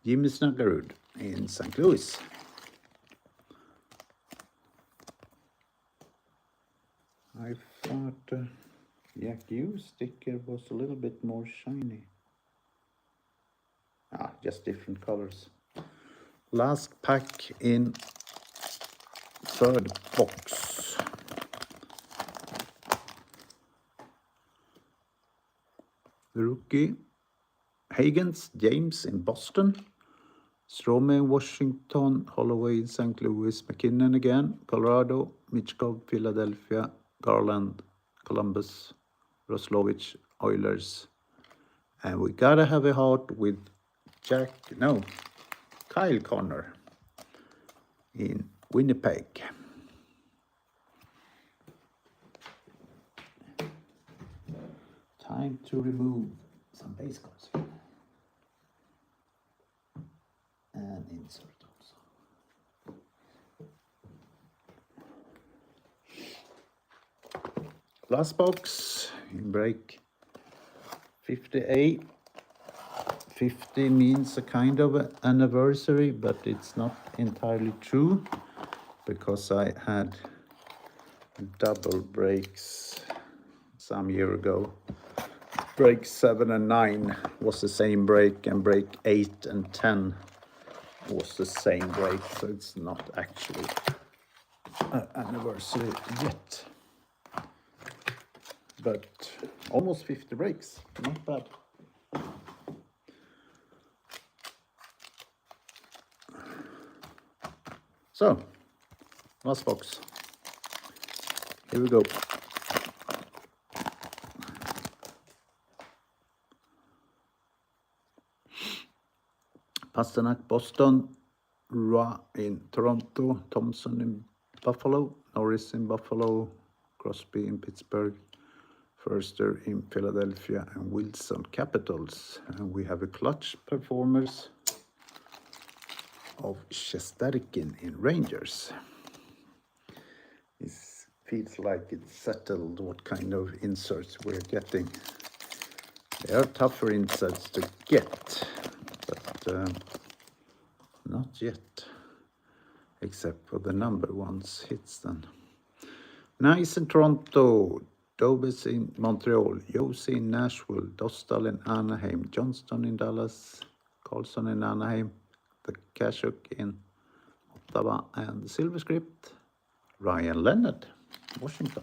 Jimmy Snuggerud in St. Louis. I thought Jack Hughes sticker was a little bit more shiny. Just different colors. Last pack in third box. The rookie, Hagens, James in Boston, Strome in Washington, Holloway in St. Louis, McKinnon again, Colorado, Michkov, Philadelphia, Garland, Columbus, Roslovich, Oilers. And we gotta have a heart with Kyle Connor in Winnipeg. Time to remove some base cards here. And insert also. Last box in break 50A. 50 means a kind of anniversary, but it's not entirely true because I had double breaks some year ago. Break 7 and 9 was the same break, and break 8 and 10 was the same break, so it's not actually an anniversary yet. But almost 50 breaks, not bad. So, last box. Here we go. Pasternak, Boston. Roy in Toronto. Thompson in Buffalo. Norris in Buffalo. Crosby in Pittsburgh. Forster in Philadelphia. And Wilson Capitals. And we have a clutch performers of Shesterkin in Rangers. It feels like it's settled what kind of inserts we're getting. They are tougher inserts to get, but not yet, except for the number ones hits then. Nice in Toronto, Dobes in Montreal, Josie in Nashville, Dostal in Anaheim, Johnston in Dallas, Carlson in Anaheim, the Kashuk in Ottawa, and the Silver Script, Ryan Leonard, Washington.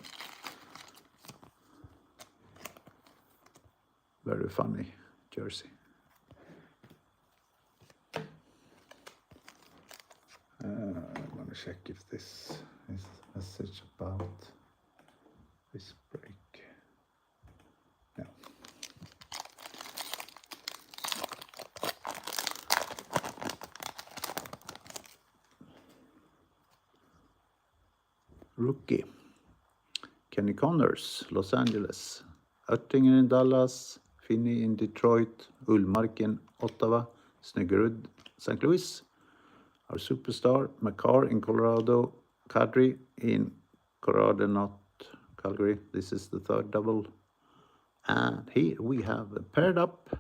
Very funny jersey. I'm going to check if this is a message about this break. No. Rookie. Kenny Connors, Los Angeles. Oettinger in Dallas. Finney in Detroit. Ullmark in Ottawa. Snyggerud, St. Louis. Our superstar, McCarr in Colorado. Kadri in Colorado, not Calgary. This is the third double. And here we have paired up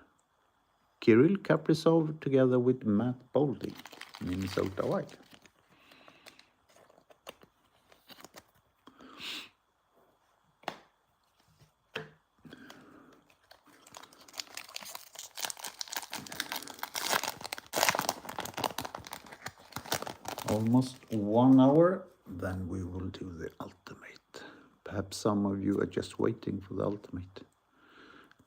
Kirill Kaprizov together with Matt Boldy, Minnesota Wild. Almost 1 hour, then we will do the ultimate. Perhaps some of you are just waiting for the ultimate.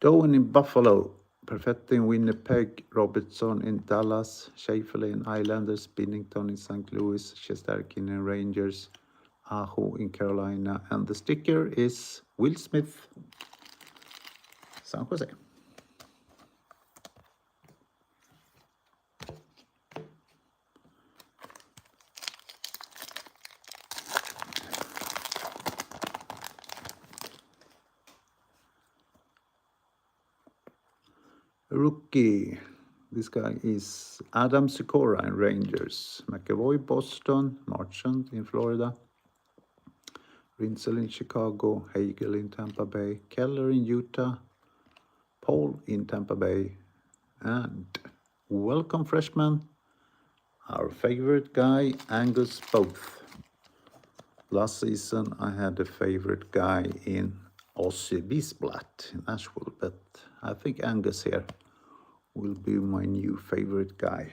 Doan in Buffalo, Perfetti in Winnipeg, Robertson in Dallas, Schaefer in Islanders, Binnington in St. Louis, Shesterkin in Rangers, Aho in Carolina, and the sticker is Will Smith, San Jose. Rookie, this guy is Adam Sikora in Rangers, McAvoy Boston, Marchand in Florida, Rinzel in Chicago, Hagel in Tampa Bay, Keller in Utah, Paul in Tampa Bay, and welcome freshman, our favorite guy, Angus Both. Last season I had a favorite guy in Ossie Biesblatt in Nashville, but I think Angus here will be my new favorite guy.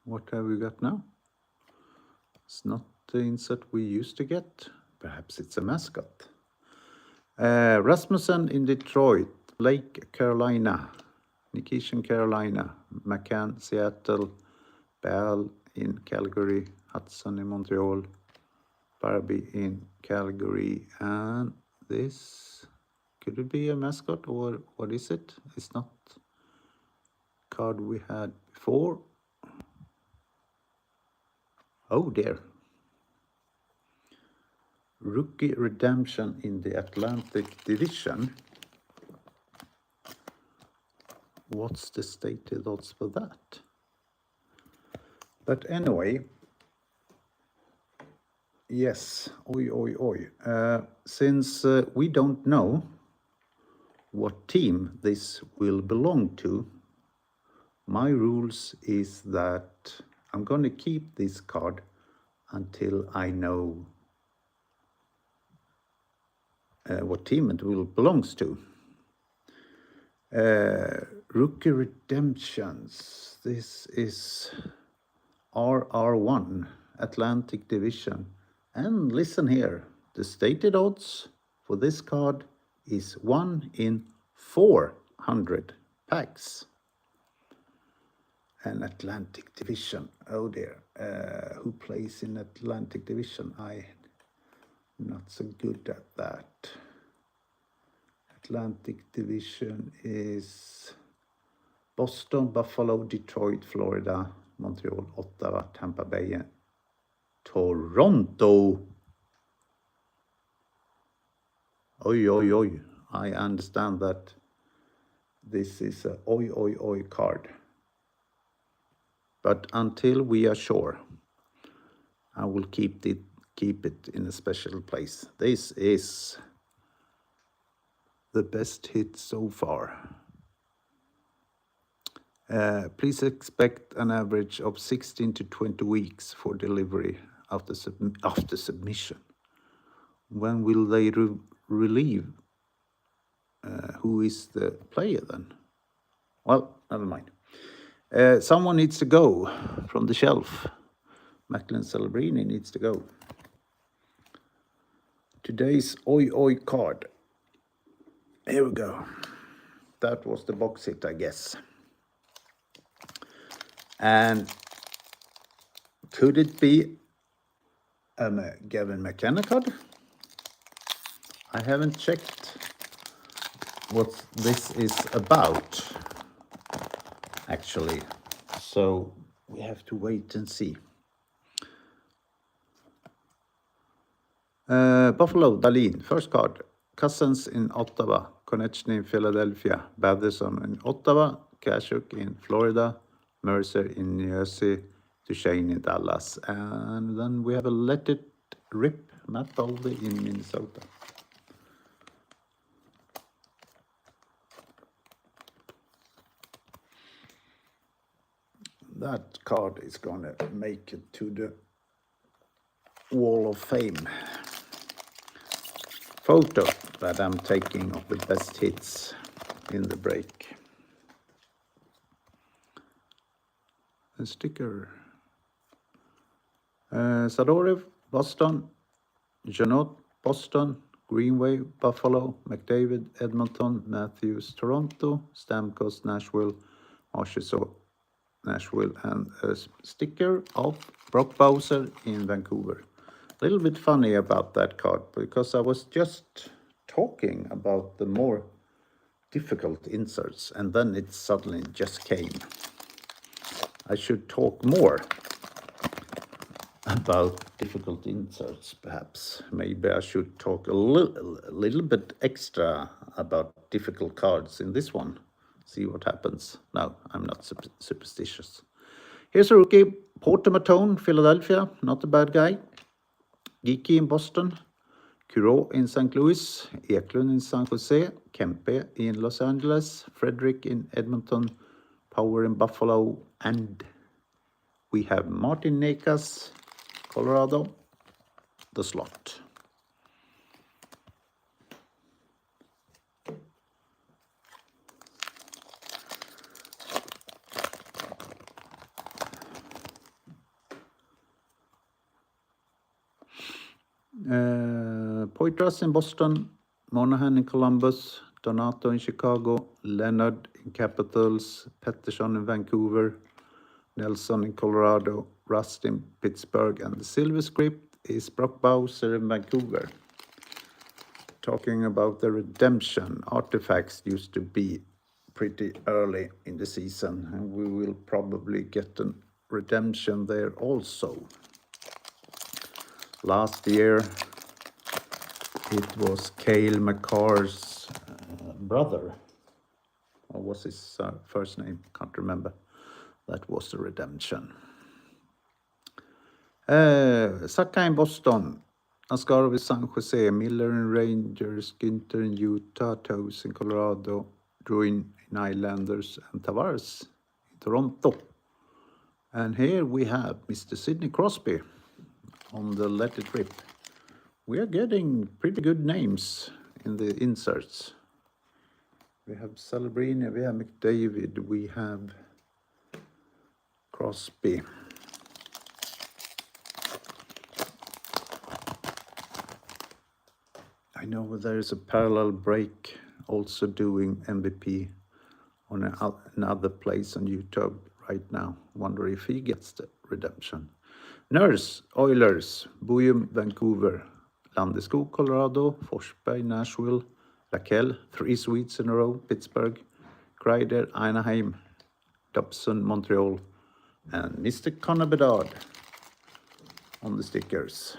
What have we got now? It's not the insert we used to get. Perhaps it's a mascot. Rasmussen in Detroit, Blake, Carolina, Nikishin, Carolina, McCann, Seattle, Bell in Calgary, Hudson in Montreal, Barbie in Calgary, and this, could it be a mascot or what is it? It's not card we had before. Oh dear. Rookie redemption in the Atlantic Division. What's the stated odds for that? But anyway, yes, since we don't know what team this will belong to, my rules is that I'm going to keep this card until I know what team it will belongs to. Rookie redemptions. This is RR1 Atlantic Division. And listen here, the stated odds for this card is 1 in 400 packs. An Atlantic Division, oh dear, who plays in Atlantic Division? I'm not so good at that. Atlantic Division is Boston, Buffalo, Detroit, Florida, Montreal, Ottawa, Tampa Bay, and Toronto. Oi, oi, oi. I understand that this is a oi, oi, oi card. But until we are sure, I will keep it in a special place. This is the best hit so far. Please expect an average of 16 to 20 weeks for delivery after submission. When will they relieve? Who is the player then? Well, never mind. Someone needs to go from the shelf. Macklin Celebrini needs to go. Today's oi oi card. Here we go. That was the box hit, I guess. And could it be a Gavin McKenna card? I haven't checked what this is about, actually. So we have to wait and see. Buffalo, Dahlin, first card. Cousins in Ottawa, Konechny in Philadelphia, Batherson in Ottawa, Kashuk in Florida, Mercer in New Jersey, Duchesne in Dallas. And then we have a Let It Rip, Matt Boldy in Minnesota. That card is going to make it to the Wall of Fame. Photo that I'm taking of the best hits in the break. A sticker. Sadorev, Boston. Janot, Boston. Greenway, Buffalo. McDavid, Edmonton. Matthews, Toronto. Stamkos, Nashville. Marchessault, Nashville. And a sticker of Brock Bowser in Vancouver. A little bit funny about that card, because I was just talking about the more difficult inserts, and then it suddenly just came. I should talk more about difficult inserts, perhaps. Maybe I should talk a little bit extra about difficult cards in this one. See what happens. No, I'm not superstitious. Here's a rookie, Porter Matone, Philadelphia, not a bad guy. Geeky in Boston, Curo in St. Louis, Eklund in San Jose, Kempe in Los Angeles, Frederick in Edmonton, Power in Buffalo, and we have Martin Necas, Colorado, the slot. Poitras in Boston, Monahan in Columbus, Donato in Chicago, Leonard in Capitals, Pettersson in Vancouver, Nelson in Colorado, Rust in Pittsburgh, and the silver script is Brock Bowser in Vancouver. Talking about the redemption, artifacts used to be pretty early in the season, and we will probably get a redemption there also. Last year, it was Cale Makar's brother. What was his first name? Can't remember. That was the redemption. Saka in Boston, Askarov in San Jose, Miller in Rangers, Ginter in Utah, Toews in Colorado, Druin in Islanders, and Tavares in Toronto. And here we have Mr. Sidney Crosby on the Let It Rip. We are getting pretty good names in the inserts. We have Celebrini, we have McDavid, we have Crosby. I know there is a parallel break also doing MVP on another place on YouTube right now. Wonder if he gets the redemption. Nurse, Oilers, Boeum, Vancouver, Landeskog, Colorado, Forsberg, Nashville, Raquel, 3 Swedes in a row, Pittsburgh, Kreider, Anaheim, Dobson, Montreal, and Mr. Connor Bedard on the stickers.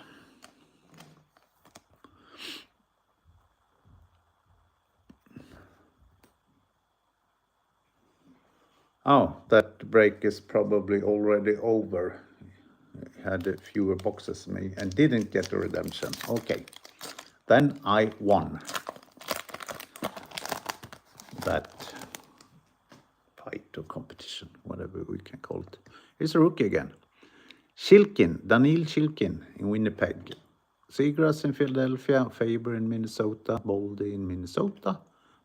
Oh, that break is probably already over. Had fewer boxes than me and didn't get a redemption. Okay, then I won that fight or competition, whatever we can call it. Here's a rookie again. Shilkin, Daniil Shilkin in Winnipeg. Seagrass in Philadelphia, Faber in Minnesota, Boldy in Minnesota,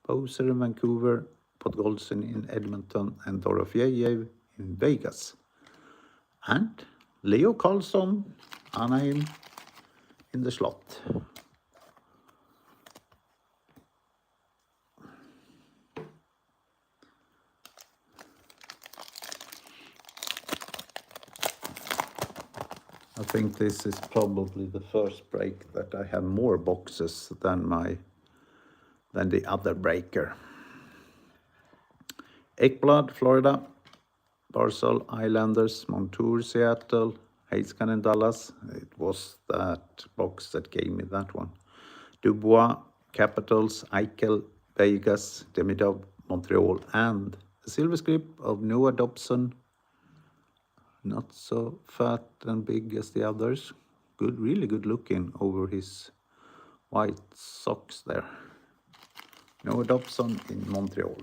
Bowser in Vancouver, Podgolzin in Edmonton, and Dorofeyev in Vegas. And Leo Carlsson, Anaheim in the slot. I think this is probably the first break that I have more boxes than the other breaker. Ekblad, Florida, Barzal, Islanders, Montour, Seattle, Heiskanen, Dallas. It was that box that gave me that one. Dubois, Capitals, Eichel, Vegas, Demidov, Montreal, and a silver script of Noah Dobson. Not so fat and big as the others. Good, really good looking over his white socks there. Noah Dobson in Montreal.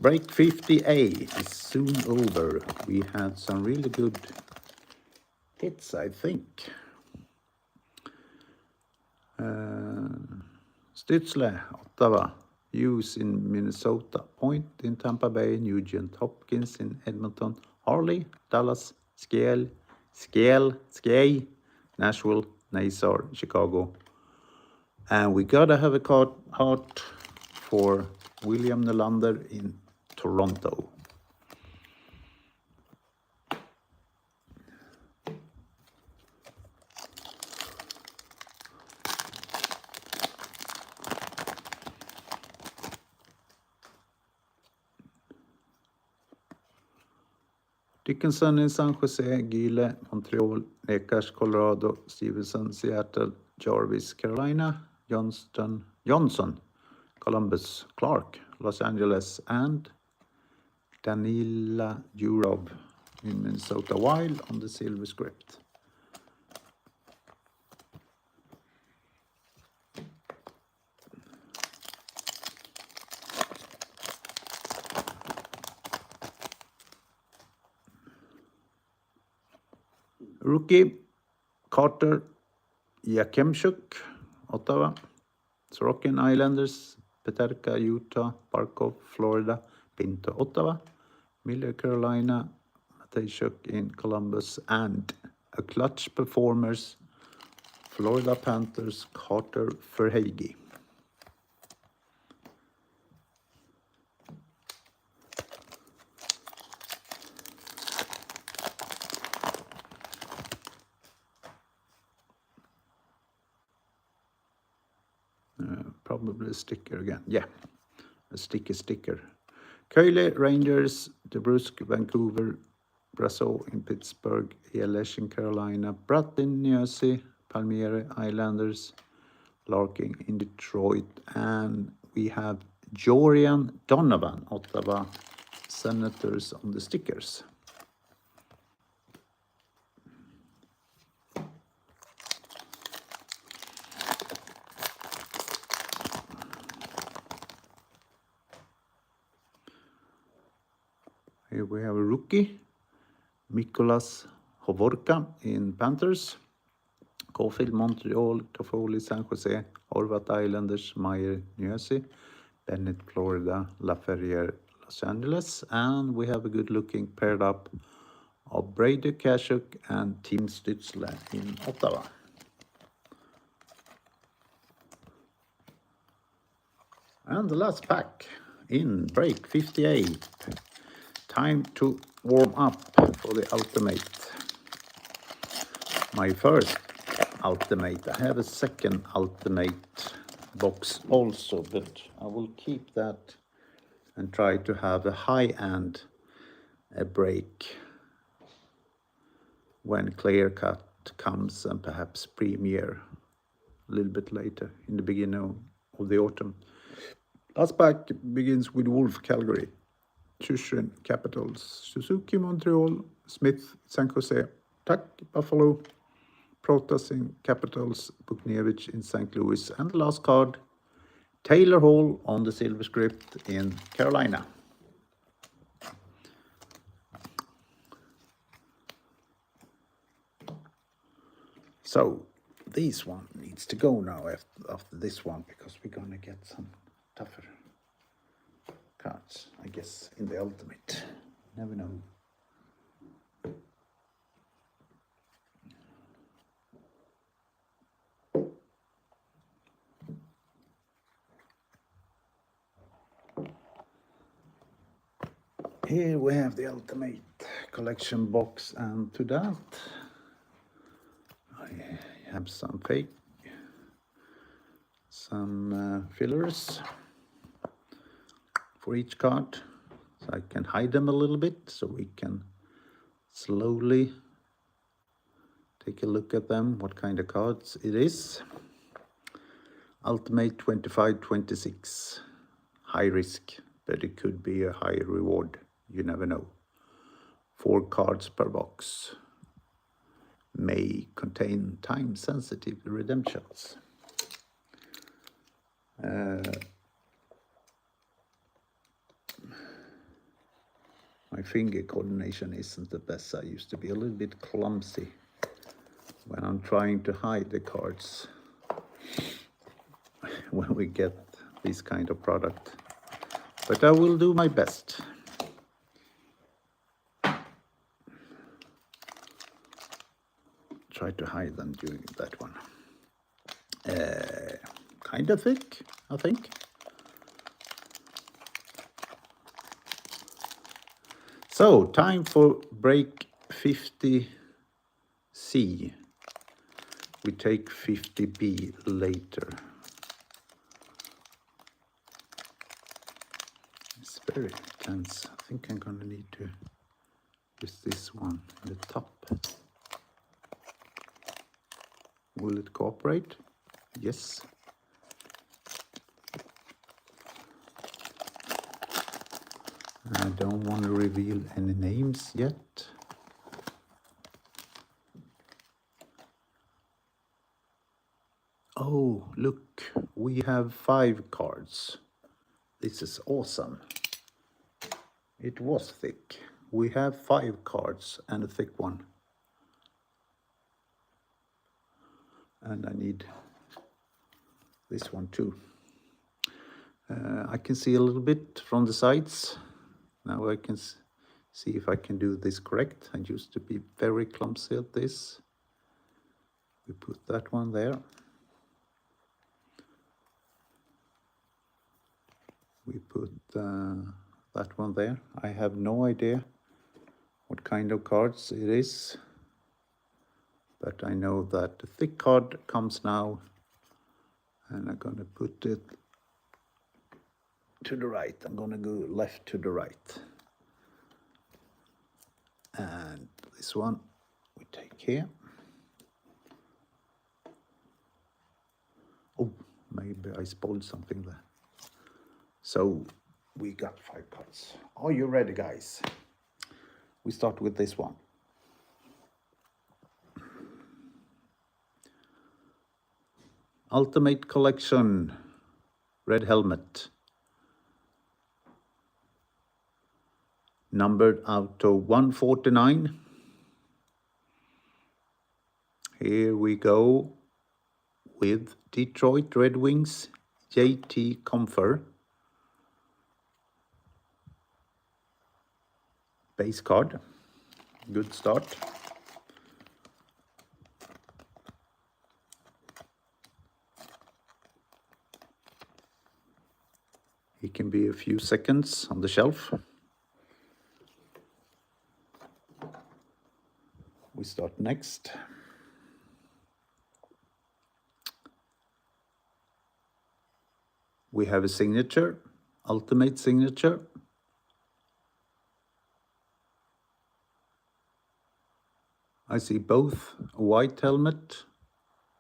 Break 50A is soon over. We had some really good hits, I think. Stützle, Ottawa, Hughes in Minnesota, Point in Tampa Bay, Nugent Hopkins in Edmonton, Harley, Dallas, Skjei, Nashville, Nazar, Chicago. And we gotta have a heart for William Nylander in Toronto. Dickinson in San Jose, Gile, Montreal, Neckars, Colorado, Stevenson, Seattle, Jarvis, Carolina, Johnson, Columbus, Clark, Los Angeles, and Danila Jurov in Minnesota Wild on the silver script. Rookie, Carter Yakemchuk, Ottawa, Sorokin Islanders, Peterka, Utah, Barkov, Florida, Pinto, Ottawa, Miller, Carolina, Matejchuk in Columbus, and a clutch performers, Florida Panthers, Carter Verhaeghe. Probably a sticker again. Yeah, a sticker. Köyle, Rangers, DeBrusk, Vancouver, Brasso in Pittsburgh, Elish in Carolina, Bratt in New Jersey, Palmieri Islanders, Larkin in Detroit, and we have Jorian Donovan, Ottawa Senators on the stickers. Here we have a rookie, Mikolas Hovorka in Panthers, Caulfield, Montreal, Toffoli, San Jose, Horvat Islanders, Meyer, New Jersey, Bennett, Florida, Laferriere, Los Angeles, and we have a good looking paired up of Brady Tkachuk and Tim Stützle in Ottawa. And the last pack in break 58. Time to warm up for the Ultimate. My first Ultimate. I have a second Ultimate box also, but I will keep that and try to have a high-end break when Clear Cut comes, and perhaps Premier a little bit later in the beginning of the autumn. Last pack begins with Wolf Calgary, Chushin Capitals, Suzuki Montreal, Smith San Jose, Tuck Buffalo, Protas in Capitals, Buchnevich in St. Louis, and the last card, Taylor Hall on the silver script in Carolina. So this one needs to go now after this one, because we're gonna get some tougher cards, I guess, in the Ultimate. Never know. Here we have the Ultimate collection box, and to that I have some fake, some fillers for each card, so I can hide them a little bit, so we can slowly take a look at them, what kind of cards it is. Ultimate 25-26, high risk, but it could be a high reward, you never know. 4 cards per box, may contain time-sensitive redemptions. My finger coordination isn't the best. I used to be a little bit clumsy when I'm trying to hide the cards when we get this kind of product, but I will do my best. Try to hide them during that one. Kind of thick, I think. So, time for break 50C. We take 50B later. It's very tense. I think I'm gonna need to use this one in the top. Will it cooperate? Yes. I don't want to reveal any names yet. Oh, look, we have 5 cards. This is awesome. It was thick. We have 5 cards and a thick one. And I need this one too. I can see a little bit from the sides. Now I can see if I can do this correct. I used to be very clumsy at this. We put that one there. We put that one there. I have no idea what kind of cards it is, but I know that the thick card comes now, and I'm gonna put it to the right. I'm gonna go left to the right. And this one we take here. Oh, maybe I spoiled something there. So we got 5 cards. Are you ready, guys? We start with this one. Ultimate Collection, Red Helmet. Numbered out of 149. Here we go with Detroit Red Wings, JT Compher. Base card. Good start. He can be a few seconds on the shelf. We start next. We have a signature, ultimate signature. I see both a white helmet.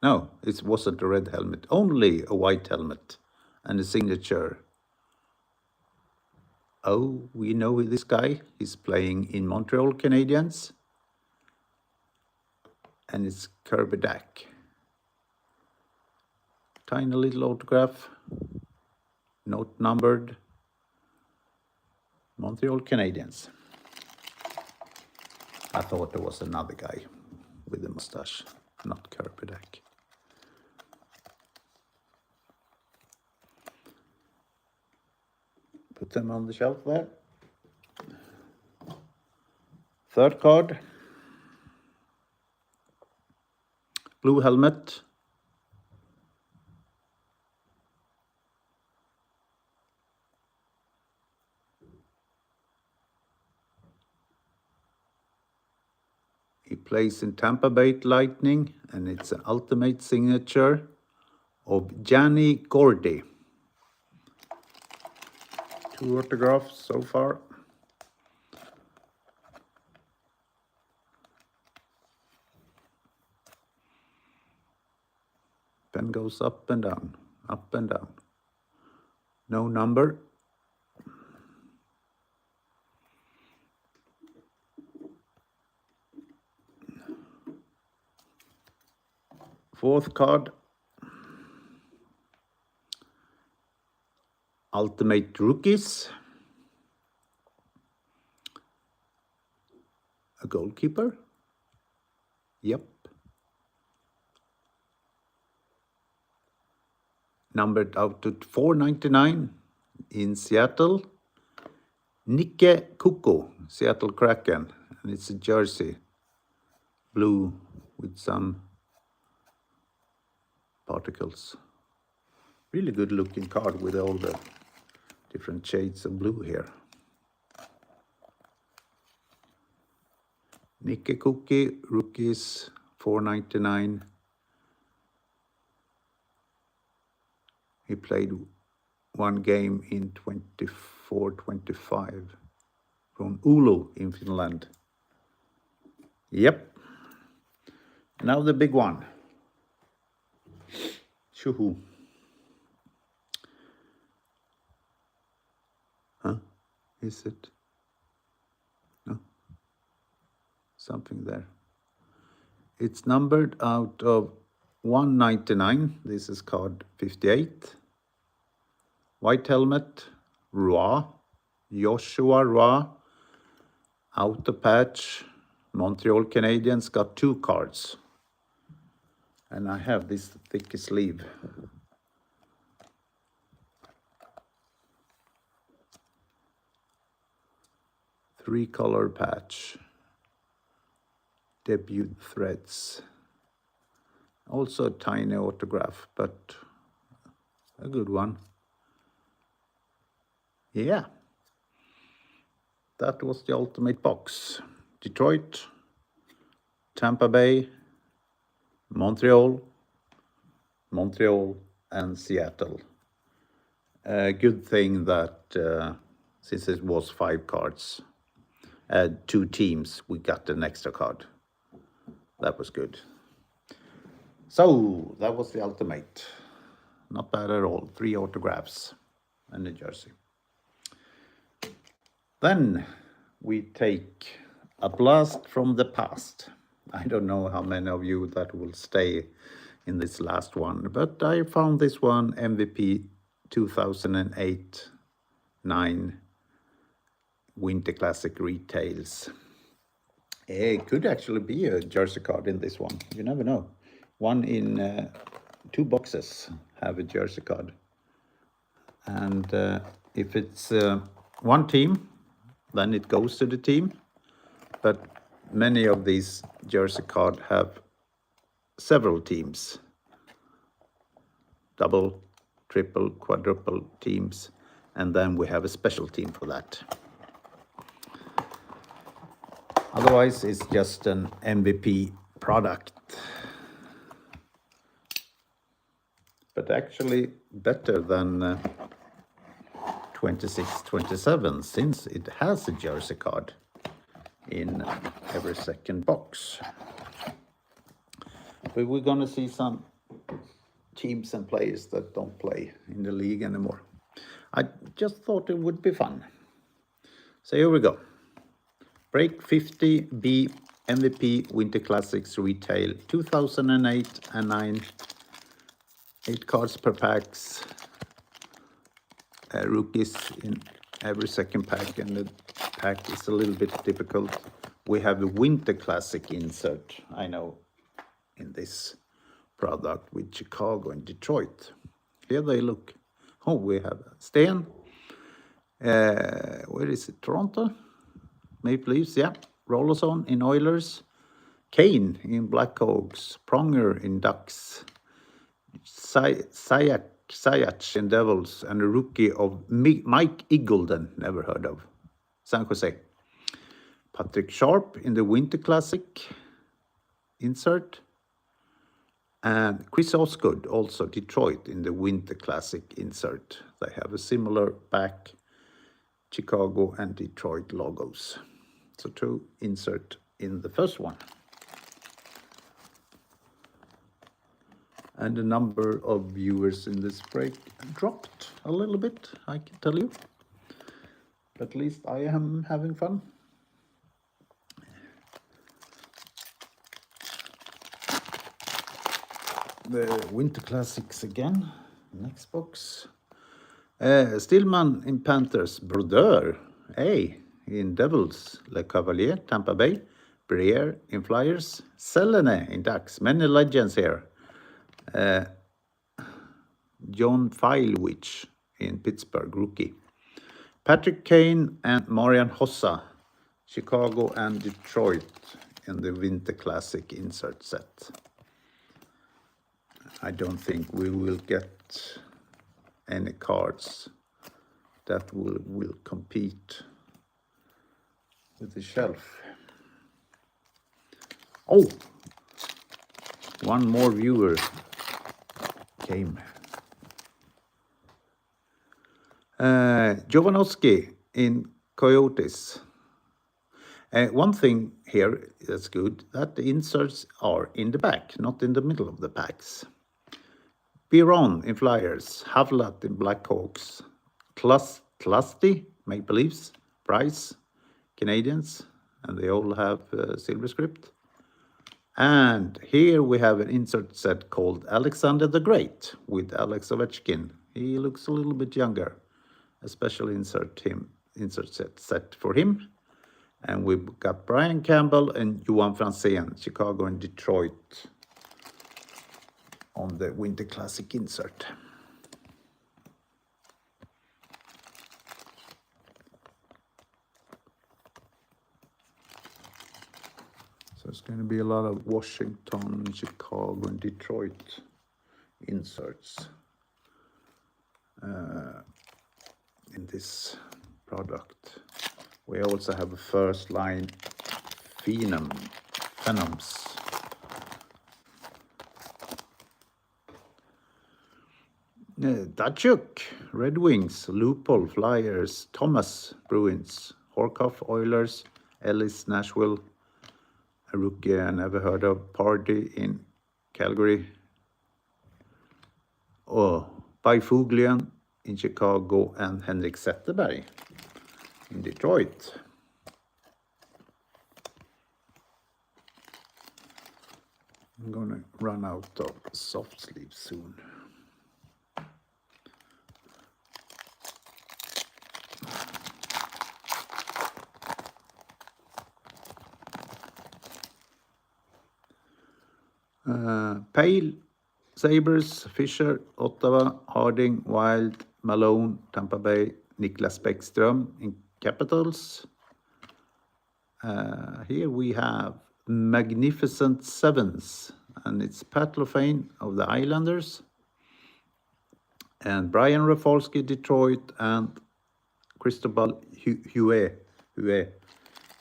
No, it wasn't a red helmet, only a white helmet and a signature. Oh, we know this guy. He's playing in Montreal Canadiens. And it's Kirby Dach. Tiny little autograph, not numbered. Montreal Canadiens. I thought there was another guy with a mustache, not Kirby Dach. Put them on the shelf there. Third card. Blue helmet. He plays in Tampa Bay Lightning, and it's an ultimate signature of Gianni Gordy. 2 autographs so far. Pen goes up and down, up and down. No number. Fourth card. Ultimate Rookies. A goalkeeper. Yep. Numbered out to 499 in Seattle. Nikke Kuko, Seattle Kraken. And it's a jersey. Blue with some particles. Really good looking card with all the different shades of blue here. Nikke Kuko, Rookies, 499. He played one game in 24-25 from Oulu in Finland. Yep. Now the big one. Shoo-hoo. Huh? Is it? No? Something there. It's numbered out of 199. This is card 58. White helmet, Roy, Joshua Roy. Outer patch, Montreal Canadiens got 2 cards. And I have this thick sleeve. Three-color patch. Debut threads. Also a tiny autograph, but a good one. Yeah. That was the ultimate box. Detroit, Tampa Bay, Montreal, and Seattle. Good thing that since it was 5 cards, 2 teams, we got an extra card. That was good. So that was the ultimate. Not bad at all. 3 autographs and a jersey. Then we take a blast from the past. I don't know how many of you that will stay in this last one, but I found this one, MVP 2008-9 Winter Classic Retails. It could actually be a jersey card in this one. You never know. One in 2 boxes have a jersey card. And if it's one team, then it goes to the team. But many of these jersey cards have several teams, double, triple, quadruple teams, and then we have a special team for that. Otherwise, it's just an MVP product. But actually better than 26-27, since it has a jersey card in every second box. But we're gonna see some teams and players that don't play in the league anymore. I just thought it would be fun. So here we go. Break 50B MVP Winter Classics Retail 2008 and 9. 8 cards per packs. Rookies in every second pack, and the pack is a little bit difficult. We have a Winter Classic insert, I know, in this product with Chicago and Detroit. Here they look. Oh, we have Sten. Where is it? Toronto? Maple Leafs, yeah. Rollerson in Oilers. Kane in Blackhawks. Pronger in Ducks. Sayac in Devils, and a rookie of Mike Eagleton, never heard of, San Jose. Patrick Sharp in the Winter Classic insert. And Chris Osgood, also Detroit, in the Winter Classic insert. They have a similar back, Chicago and Detroit logos. So 2 insert in the first one. And the number of viewers in this break dropped a little bit, I can tell you. But at least I am having fun. The Winter Classics again. Next box. Stillman in Panthers. Brodeur, in Devils. Le Cavalier, Tampa Bay. Briere in Flyers. Selene in Ducks. Many legends here. John Filewich in Pittsburgh, rookie. Patrick Kane and Marian Hossa, Chicago and Detroit, in the Winter Classic insert set. I don't think we will get any cards that will compete with the shelf. Oh, one more viewer came. Jovanovski in Coyotes. One thing here that's good, that the inserts are in the back, not in the middle of the packs. Biron in Flyers, Havlat in Blackhawks, Tlusty, Maple Leafs, Price, Canadians, and they all have silver script. And here we have an insert set called Alexander the Great with Alex Ovechkin. He looks a little bit younger. A special insert set for him. And we've got Brian Campbell and Johan Franzen, Chicago and Detroit, on the Winter Classic insert. So it's going to be a lot of Washington, Chicago, and Detroit inserts in this product. We also have a first line Phenoms. Datsuk, Red Wings, Lupol, Flyers, Thomas, Bruins, Horkoff, Oilers, Ellis, Nashville, a rookie I never heard of, Party in Calgary, Byfuglian in Chicago, and Henrik Zetterberg in Detroit. I'm gonna run out of soft sleeves soon. Pale, Sabres, Fisher, Ottawa, Harding, Wild, Malone, Tampa Bay, Niklas Bäckström in Capitals, Here we have Magnificent Sevens, and it's Pat LaFlame of the Islanders, and Brian Rafalski, Detroit, and Cristobal Huet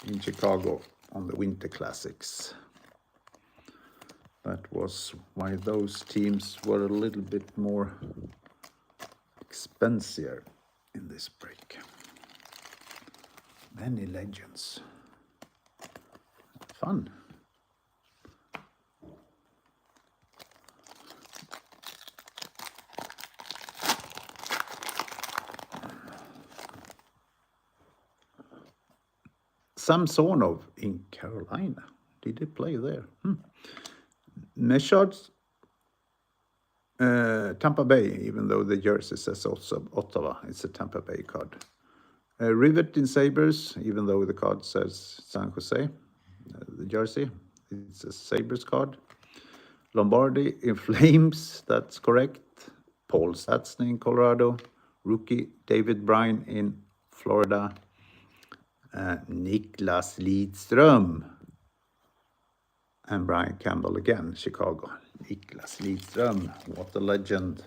in Chicago on the Winter Classics. That was why those teams were a little bit more expensive in this break. Many legends. Fun. Samsonov in Carolina. Did he play there? Meshard, Tampa Bay, even though the jersey says also Ottawa, it's a Tampa Bay card. Rivet in Sabres, even though the card says San Jose, the jersey, it's a Sabres card. Lombardi in Flames, that's correct. Paul Stastny in Colorado. Rookie David Bryan in Florida. Niklas Lidström. And Brian Campbell again, Chicago. Niklas Lidström, what a legend.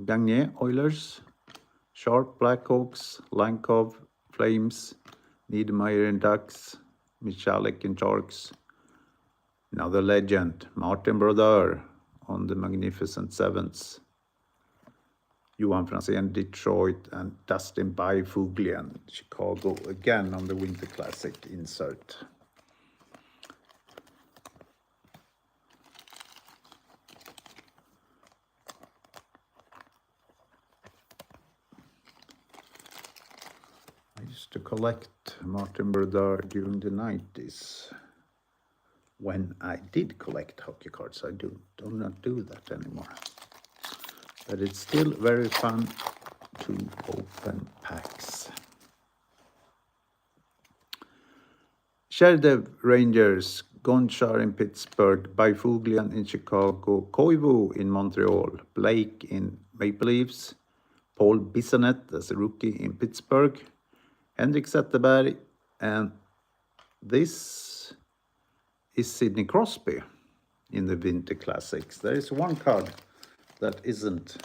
Gagné, Oilers. Sharp, Blackhawks. Lankov, Flames. Niedermeyer in Ducks. Michalek in Sharks. Another legend, Martin Brodeur on the Magnificent Sevens. Johan Franzén, Detroit, and Dustin Byfuglien, Chicago, again on the Winter Classic insert. I used to collect Martin Brodeur during the 90s. When I did collect hockey cards, I do not do that anymore. But it's still very fun to open packs. Sherdev Rangers, Gonchar in Pittsburgh, Byfuglien in Chicago, Koivu in Montreal, Blake in Maple Leafs, Paul Bissonnette as a rookie in Pittsburgh, Henrik Zetterberg, and this is Sidney Crosby in the Winter Classics. There is one card that isn't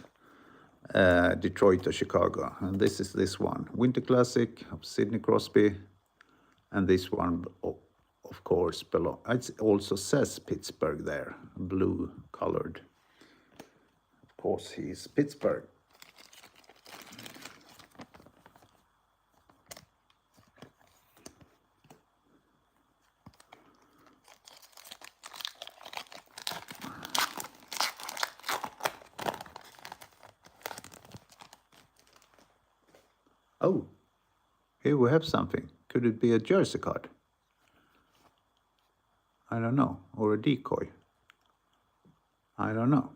Detroit or Chicago, and this is this one. Winter Classic of Sidney Crosby, and this one, of course, below. It also says Pittsburgh there, blue colored. Of course, he's Pittsburgh. Oh, here we have something. Could it be a jersey card? I don't know. Or a decoy? I don't know.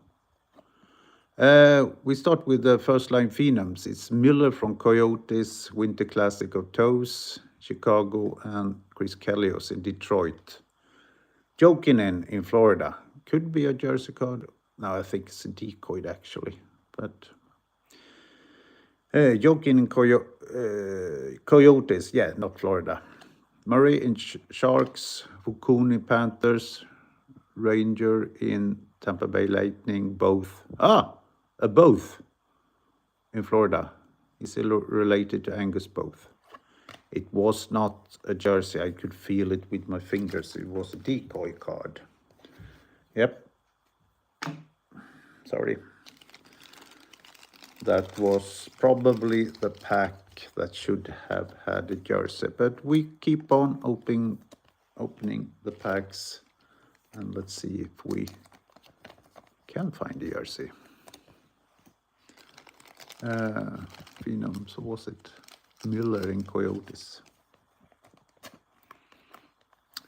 We start with the first line phenoms. It's Miller from Coyotes, Winter Classic of Toes, Chicago, and Chris Chelios in Detroit. Jokinen in Florida. Could be a jersey card. No, I think it's a decoy actually. But Jokin in Coyotes, yeah, not Florida. Murray in Sharks, Fukuni Panthers, Ranger in Tampa Bay Lightning, both. Both in Florida. Is it related to Angus Both? It was not a jersey. I could feel it with my fingers. It was a decoy card. Yep. Sorry. That was probably the pack that should have had a jersey. But we keep on opening the packs. And let's see if we can find a jersey. Phenom, so was it Miller in Coyotes?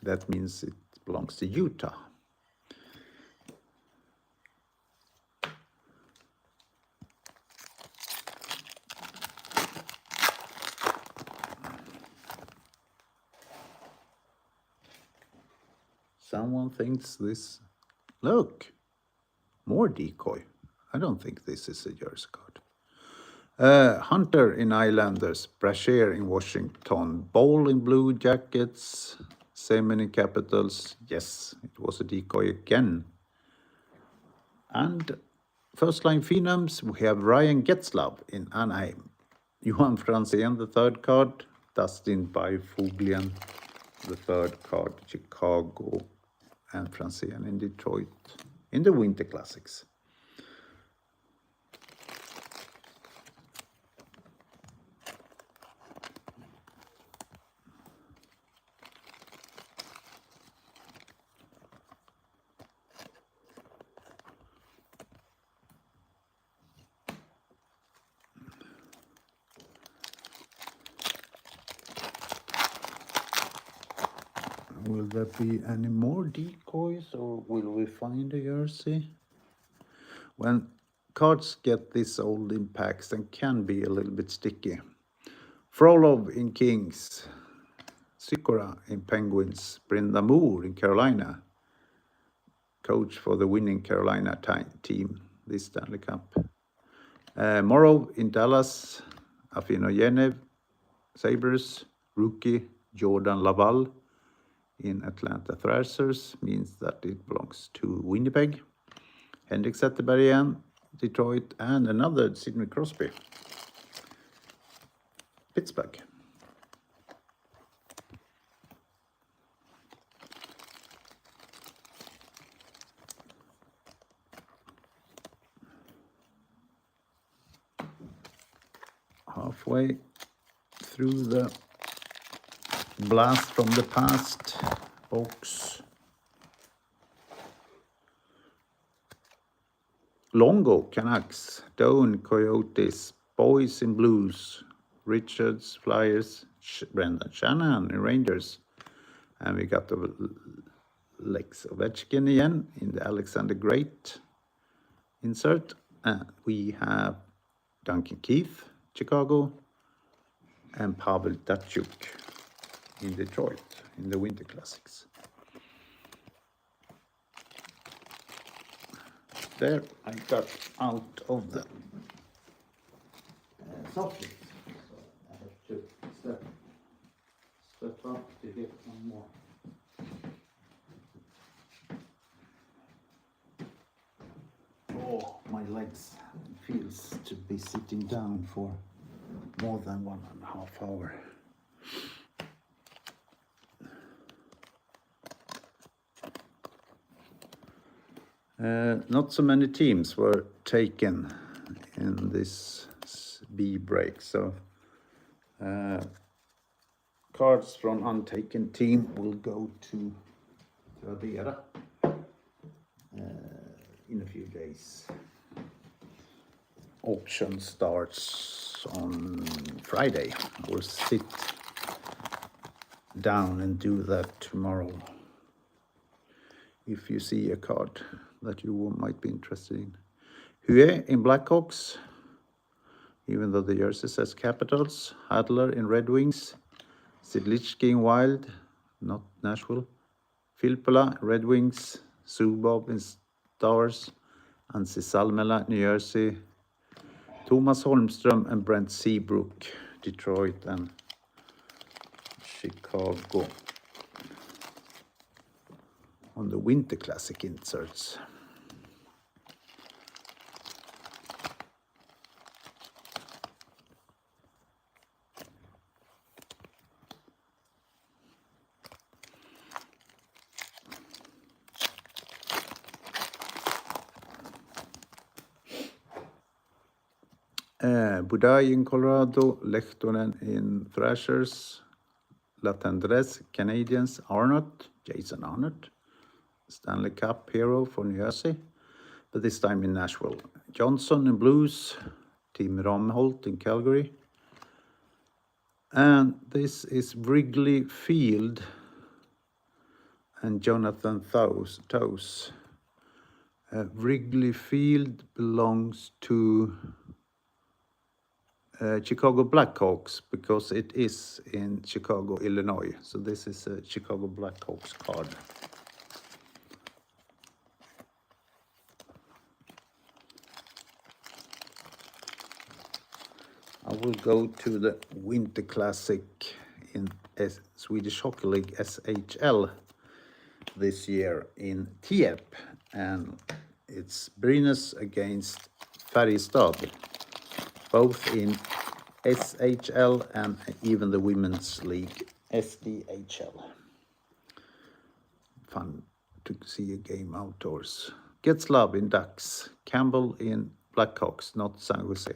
That means it belongs to Utah. Someone thinks this. Look, more decoy. I don't think this is a jersey card. Hunter in Islanders, Brashear in Washington, Ball in Blue Jackets, Seaman in Capitals. Yes, it was a decoy again. And first line Phenoms, we have Ryan Getzlav in Anaheim, Johan Franzén, the third card, Dustin Byfuglien, the third card, Chicago, and Franzén in Detroit in the Winter Classics. Will there be any more decoys or will we find a jersey? When cards get this old in packs, they can be a little bit sticky. Frolov in Kings, Sikora in Penguins, Brenda Moore in Carolina, coach for the winning Carolina team this Stanley Cup. Morrow in Dallas, Afinogenev, Sabres, rookie Jordan Laval in Atlanta Thrashers, means that it belongs to Winnipeg. Henrik Zetterberg again, Detroit, and another Sidney Crosby, Pittsburgh. Halfway through the blast from the past box. Longo, Canucks, Doan, Coyotes, Boys in Blues, Richards, Flyers, Brendan Shanahan in Rangers. And we got the Lex Ovechkin again in the Alexander Great insert. And we have Duncan Keith, Chicago, and Pavel Datsyuk in Detroit in the Winter Classics. There I got out of the socket, so I have to step up to get some more. Oh, my legs feels to be sitting down for more than 1.5 hours. Not so many teams were taken in this B break, so cards from untaken team will go to Tradera in a few days. Auction starts on Friday. We'll sit down and do that tomorrow. If you see a card that you might be interested in. Hue in Blackhawks, even though the jersey says Capitals. Hadler in Red Wings. Sidlichki in Wild, not Nashville. Filppula, Red Wings. Zubov in Stars. Anssi Salmela, New Jersey. Thomas Holmström and Brent Seabrook, Detroit and Chicago. On the Winter Classic inserts. Budaj in Colorado, Lehtonen in Thrashers, Latendresse, Canadiens, Arnott, Jason Arnott, Stanley Cup hero for New Jersey, but this time in Nashville. Johnson in Blues, Tim Romholt in Calgary. And this is Wrigley Field and Jonathan Toews. Wrigley Field belongs to Chicago Blackhawks because it is in Chicago, Illinois. So this is a Chicago Blackhawks card. I will go to the Winter Classic in Swedish Hockey League SHL this year in Tierp, and it's Brynäs against Färjestad, both in SHL and even the Women's League SDHL. Fun to see a game outdoors. Getzlav in Ducks, Campbell in Blackhawks, not San Jose,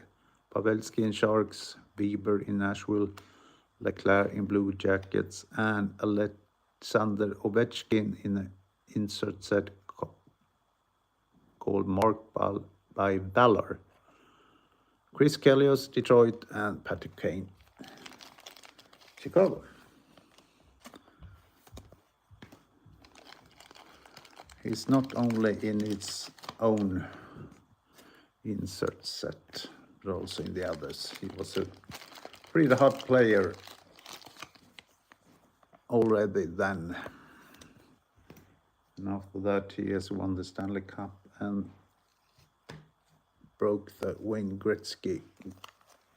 Pavelski in Sharks, Weber in Nashville, Leclerc in Blue Jackets, and Alexander Ovechkin in an insert set called Marked by Valor. Chris Chelios, Detroit, and Patrick Kane, Chicago. He's not only in its own insert set, but also in the others. He was a pretty hot player already then. And after that, he has won the Stanley Cup and broke the Wayne Gretzky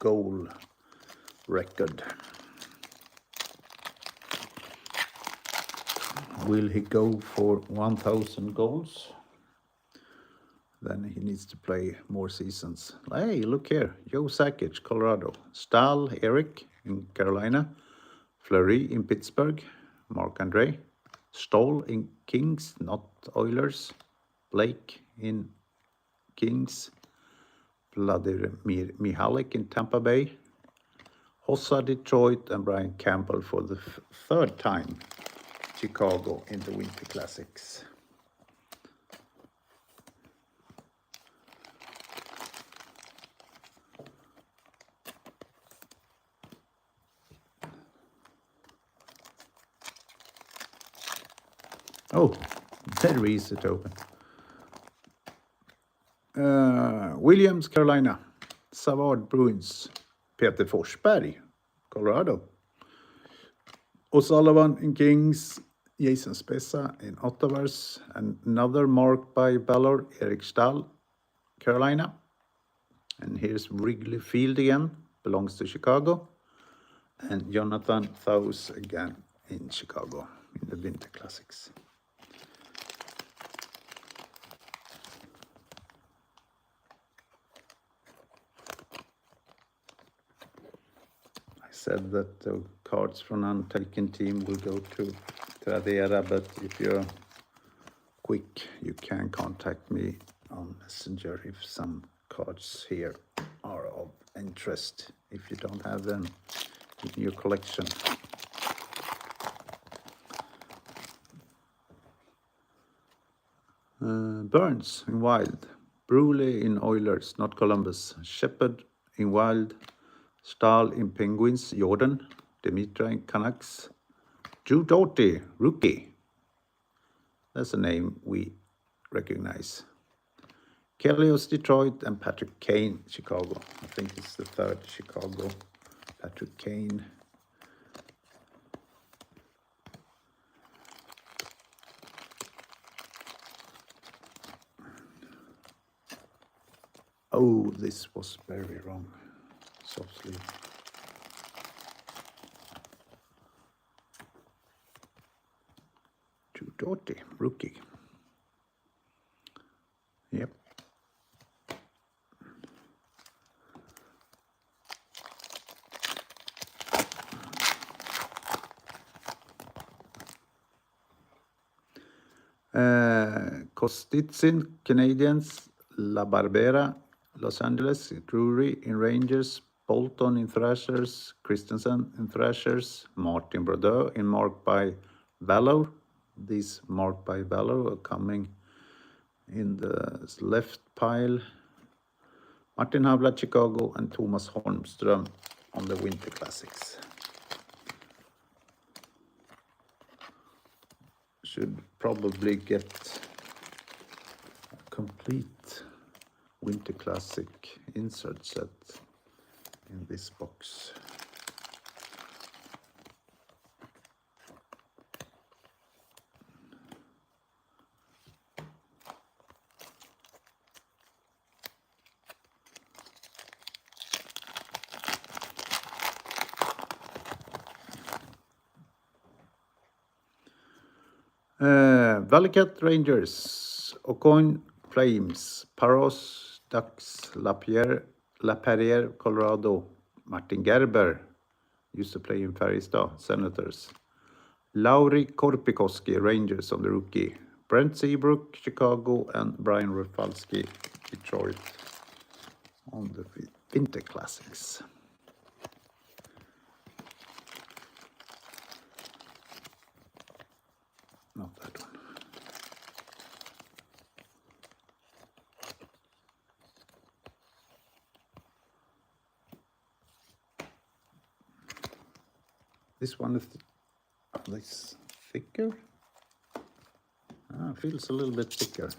goal record. Will he go for 1,000 goals? Then he needs to play more seasons. Hey, look here. Joe Sakic, Colorado. Stahl, Eric in Carolina. Fleury in Pittsburgh. Marc-Andre. Stoll in Kings, not Oilers. Blake in Kings. Vladimir Mihalik in Tampa Bay. Hossa, Detroit, and Brian Campbell for the third time. Chicago in the Winter Classics. Oh, very easy to open. Williams, Carolina. Savard, Bruins. Peter Forsberg, Colorado. O'Sullivan in Kings. Jason Spezza in Ottawa. And another marked by Valor, Eric Stahl, Carolina. And here's Wrigley Field again, belongs to Chicago. And Jonathan Thaus again in Chicago in the Winter Classics. Said that the cards from Untaken team will go to Tradera, but if you're quick, you can contact me on Messenger if some cards here are of interest, if you don't have them in your collection. Burns in Wild, Bruley in Oilers, not Columbus, Shepard in Wild, Stahl in Penguins, Jordan, Demitra in Canucks, Drew Doughty, rookie. That's a name we recognize. Chelios, Detroit, and Patrick Kane, Chicago. I think it's the third Chicago. Patrick Kane. Oh, this was very wrong. Soft sleeve. Drew Doughty, rookie. Yep. Kostitsin, Canadiens, La Barbera, Los Angeles, Drury in Rangers, Bolton in Thrashers, Christensen in Thrashers, Martin Brodeur in Marked by Valor. These Marked by Valor are coming in the left pile. Martin Havla, Chicago, and Thomas Holmström on the Winter Classics. Should probably get a complete Winter Classic insert set in this box. Valicat Rangers, Aucoin Flames, Paros, Ducks, Laperriere, Colorado, Martin Gerber, used to play in Färjestad, Senators. Lauri Korpikoski, Rangers on the rookie. Brent Seabrook, Chicago, and Brian Rafalski, Detroit on the Winter Classics. Not that one. This one is this thicker. Feels a little bit thicker.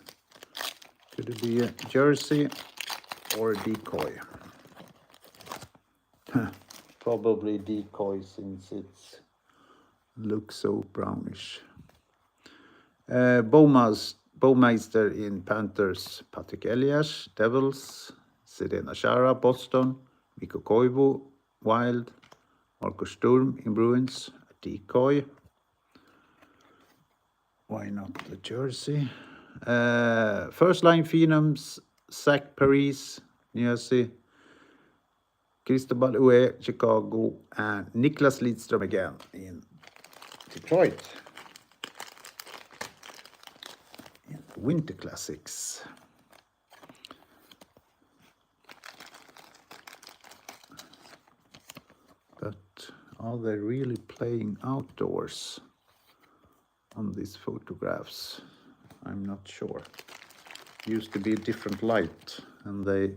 Could it be a jersey or a decoy? Probably decoy since it looks so brownish. Bowmeister in Panthers, Patrick Elias, Devils, Zdeno Chara, Boston, Mikko Koivu, Wild, Marco Sturm in Bruins, a decoy. Why not the jersey? First line Phenoms, Zach Parise, New Jersey, Cristobal Ue, Chicago, and Niklas Lidström again in Detroit. In the Winter Classics. But are they really playing outdoors on these photographs? I'm not sure. Used to be a different light, and they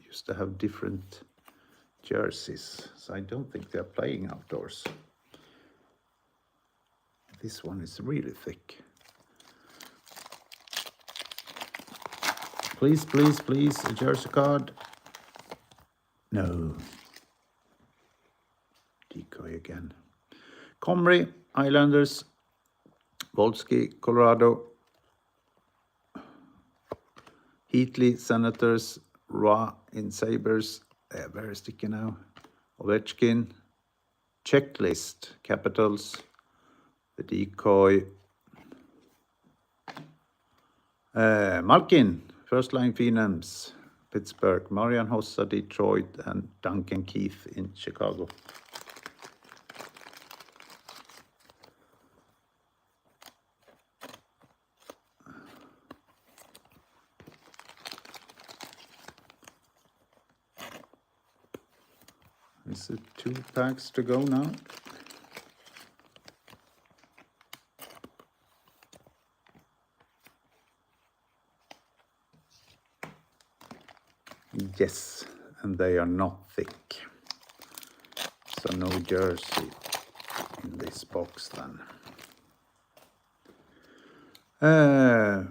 used to have different jerseys, so I don't think they're playing outdoors. This one is really thick. Please, please, please, a jersey card. No. Decoy again. Comrie, Islanders, Volsky, Colorado, Heatley, Senators, Roy in Sabres, they're very sticky now. Ovechkin, Checklist, Capitals, the decoy. Malkin, first line Phenoms, Pittsburgh, Marian Hossa, Detroit, and Duncan Keith in Chicago. Is it 2 packs to go now? Yes, and they are not thick. So no jersey in this box then.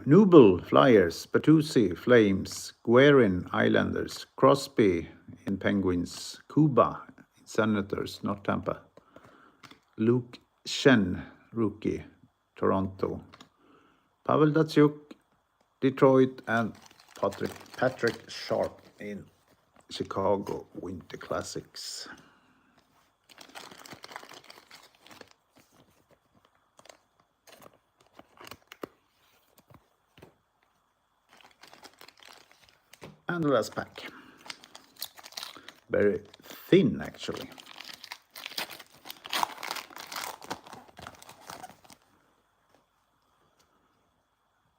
Nubel, Flyers, Bertuzzi, Flames, Guerin, Islanders, Crosby in Penguins, Kuba in Senators, not Tampa, Luke Shen, rookie, Toronto, Pavel Datsyuk, Detroit, and Patrick Sharp in Chicago Winter Classics. And the last pack. Very thin, actually.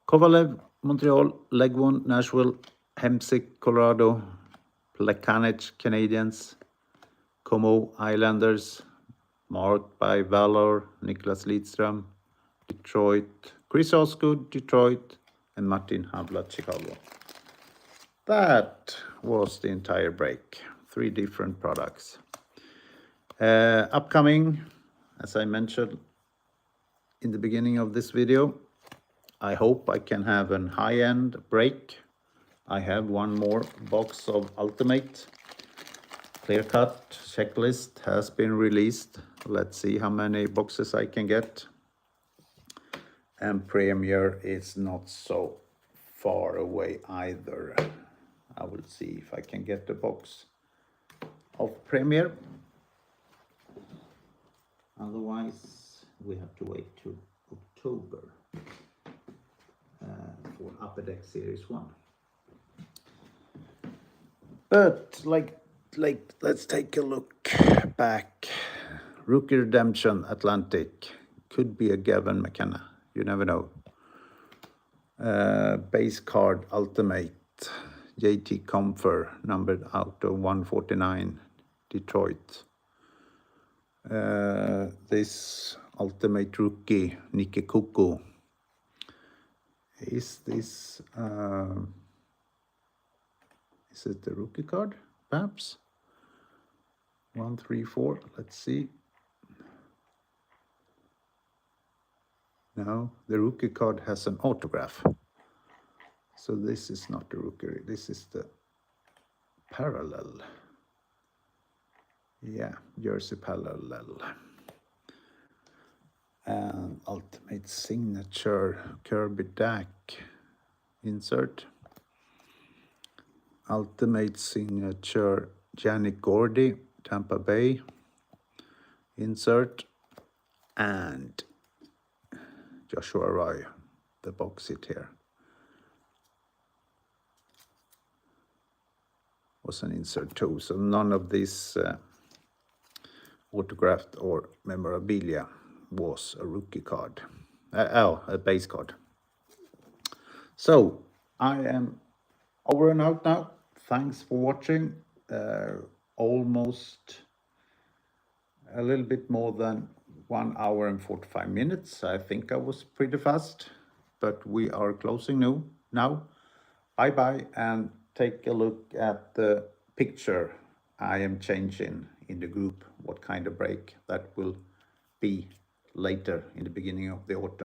Kovalev, Montreal, Legwon, Nashville, Hemsick, Colorado, Plekanec, Canadiens, Como, Islanders, marked by Valor, Niklas Lidström, Detroit, Chris Osgood, Detroit, and Martin Havlat, Chicago. That was the entire break. 3 different products. Upcoming, as I mentioned in the beginning of this video, I hope I can have an high-end break. I have one more box of Ultimate. Clear Cut checklist has been released. Let's see how many boxes I can get. And Premier is not so far away either. I will see if I can get the box of Premier. Otherwise, we have to wait to October for Upper Deck Series 1. But like let's take a look back. Rookie Redemption Atlantic could be a Gavin McKenna. You never know. Base card Ultimate JT Comfer, numbered out of 149, Detroit. This Ultimate Rookie Nikki Kuku. Is this is it the rookie card? Perhaps 1, 3, 4. Let's see. No, the rookie card has an autograph. So this is not the rookie. This is the parallel. Yeah, jersey parallel. And Ultimate Signature Kirby Dack insert. Ultimate Signature Yannick Gordy, Tampa Bay insert. And Joshua Roy, the box hit here, was an insert too. So none of these autographed or memorabilia was a rookie card. A base card. So I am over and out now. Thanks for watching. Almost a little bit more than 1 hour and 45 minutes. I think I was pretty fast, but we are closing now. Bye bye, and take a look at the picture I am changing in the group, what kind of break that will be later in the beginning of the autumn.